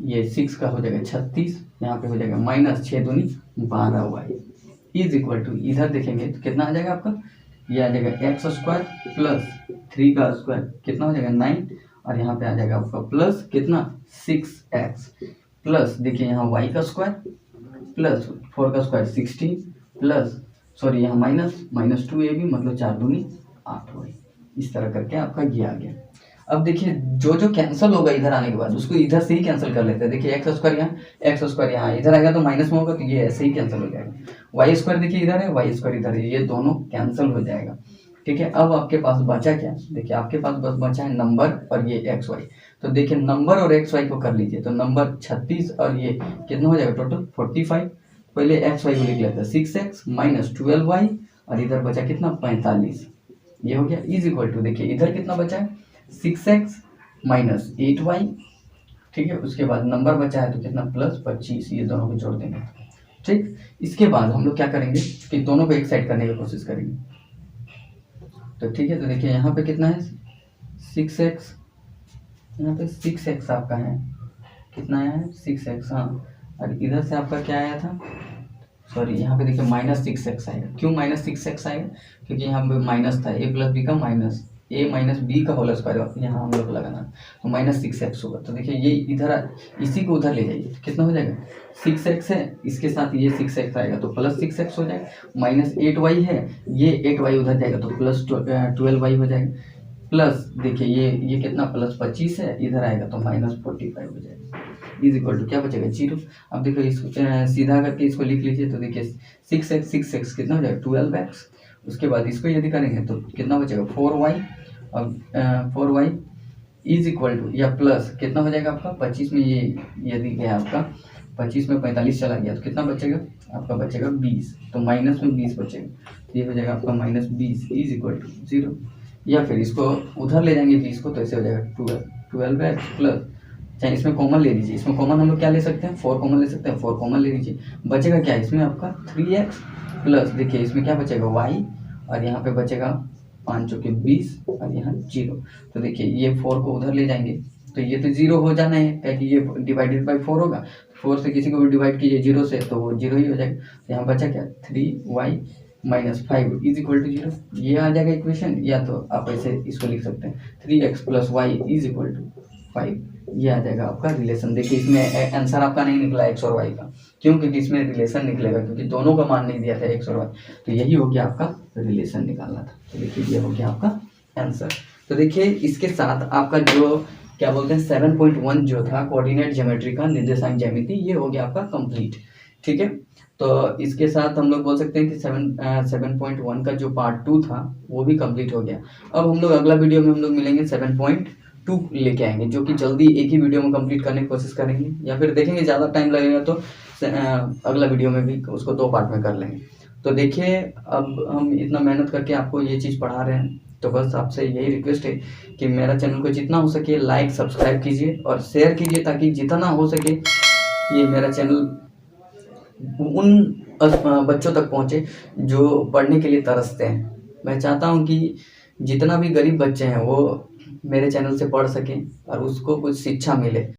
ये 6 का हो जाएगा 36, यहाँ पे हो जाएगा -6 दूनी 12y इज इक्वल टू इधर देखेंगे तो कितना आ जाएगा आपका, ये आ जाएगा x स्क्वायर प्लस 3 का स्क्वायर कितना हो जाएगा 9, और यहाँ पे आ जाएगा आपका प्लस कितना 6x प्लस देखिए यहाँ y का स्क्वायर प्लस 4 का स्क्वायर 16 प्लस सॉरी यहाँ -2ab मतलब 4 दूनी 8y। इस तरह करके आपका ये आ गया। अब देखिए जो जो कैंसिल होगा इधर आने के बाद उसको इधर से ही कैंसिल कर लेते हैं। देखिए एक्स स्क्वायर यहाँ इधर आएगा तो माइनस में होगा तो ये ऐसे ही कैंसिल हो जाएगा। वाई स्क्वायर देखिए इधर है, वाई स्क्वायर इधर है, ये दोनों कैंसिल हो जाएगा। ठीक है, अब आपके पास बचा क्या, देखिए आपके पास बस बचा है नंबर और ये एक्स वाई। तो देखिए नंबर और एक्स वाई को कर लीजिए, तो नंबर 36 और ये कितना हो जाएगा टोटल 45। पहले एक्स वाई को लिख लेते हैं 6x माइनस 12y और इधर बचा कितना 45, ये हो गया इज इक्वल टू देखिए इधर कितना बचा है 6x माइनस 8y। ठीक है, उसके बाद नंबर बचा है तो कितना प्लस 25, ये दोनों को जोड़ देंगे। ठीक, इसके बाद हम लोग क्या करेंगे कि दोनों को एक साइड करने की कोशिश करेंगे। तो ठीक है, तो देखिए यहाँ पे कितना है 6x यहाँ पे 6x आपका है, कितना है 6x, हाँ। और इधर से आपका क्या आया था, सॉरी यहाँ पे देखिए -6x आएगा। क्यों -6x आएगा, क्योंकि यहाँ पे माइनस था, a प्लस बी का माइनस, a माइनस बी का होल स्क्वायर यहाँ हम लोग लगाना, तो -6x होगा। तो देखिए ये इधर, इसी को उधर ले जाइए तो कितना हो जाएगा, 6x है, इसके साथ ये 6x आएगा तो +6x हो जाएगा। -8y है, ये 8y उधर जाएगा तो +12y हो जाएगा। प्लस देखिए ये कितना +25 है, इधर आएगा तो -45 हो जाएगा। इज इक्वल टू क्या बचेगा 0। अब देखो इसको सीधा करके इसको लिख लीजिए, तो देखिए 6x कितना हो जाएगा 12x। उसके बाद इसको यदि करेंगे तो कितना बचेगा 4y, और 4y इज इक्वल टू या प्लस कितना हो जाएगा आपका 25 में, ये यदि गया आपका 25 में 45 चला गया तो कितना बचेगा आपका, बचेगा 20, तो माइनस में 20 बचेगा, तो ये हो जाएगा आपका -20 इज इक्वल टू 0। या फिर इसको उधर ले जाएंगे 20 को, तो ऐसे हो जाएगा 12x प्लस, चाहे इसमें कॉमन ले लीजिए, इसमें कॉमन हम लोग क्या ले सकते हैं 4 कॉमन ले सकते हैं, 4 कॉमन ले लीजिए, बचेगा क्या इसमें आपका 3x प्लस देखिए इसमें क्या बचेगा y, और यहाँ पे बचेगा 5 चौके 20 और यहाँ 0। तो देखिए ये 4 को उधर ले जाएंगे तो ये तो 0 हो जाना है, क्योंकि ये डिवाइडेड बाई 4 होगा, 4 से किसी को भी डिवाइड कीजिए 0 से तो वो 0 ही हो जाएगा। तो यहाँ बचा क्या 3y - 5 इज इक्वल टू 0, ये आ जाएगा इक्वेशन। या तो आप ऐसे इसको लिख सकते हैं 3x + y is equal to 5, ये आ जाएगा आपका रिलेशन। देखिए इसमें आंसर आपका नहीं निकला x और y का, क्यों, क्योंकि इसमें रिलेशन निकलेगा, क्योंकि दोनों का मान नहीं दिया था x और y, तो यही हो गया आपका रिलेशन निकालना था। तो देखिए ये हो गया आपका आंसर। तो देखिए इसके साथ आपका जो क्या बोलते हैं 7.1 जो था कोऑर्डिनेट ज्योमेट्री का निर्देशांक ज्यामिति, ये हो गया आपका कंप्लीट। ठीक है, तो इसके साथ हम लोग बोल सकते हैं कि 7.1 का जो पार्ट 2 था वो भी कंप्लीट हो गया। अब हम लोग अगला वीडियो में हम लोग मिलेंगे 7.2 लेके आएंगे, जो कि जल्दी एक ही वीडियो में कंप्लीट करने की कोशिश करेंगे, या फिर देखेंगे ज़्यादा टाइम लगेगा तो अगला वीडियो में भी उसको 2 पार्ट में कर लेंगे। तो देखिए अब हम इतना मेहनत करके आपको ये चीज़ पढ़ा रहे हैं, तो बस आपसे यही रिक्वेस्ट है कि मेरा चैनल को जितना हो सके लाइक सब्सक्राइब कीजिए और शेयर कीजिए, ताकि जितना हो सके ये मेरा चैनल उन बच्चों तक पहुंचे जो पढ़ने के लिए तरसते हैं। मैं चाहता हूं कि जितना भी गरीब बच्चे हैं वो मेरे चैनल से पढ़ सकें और उसको कुछ शिक्षा मिले।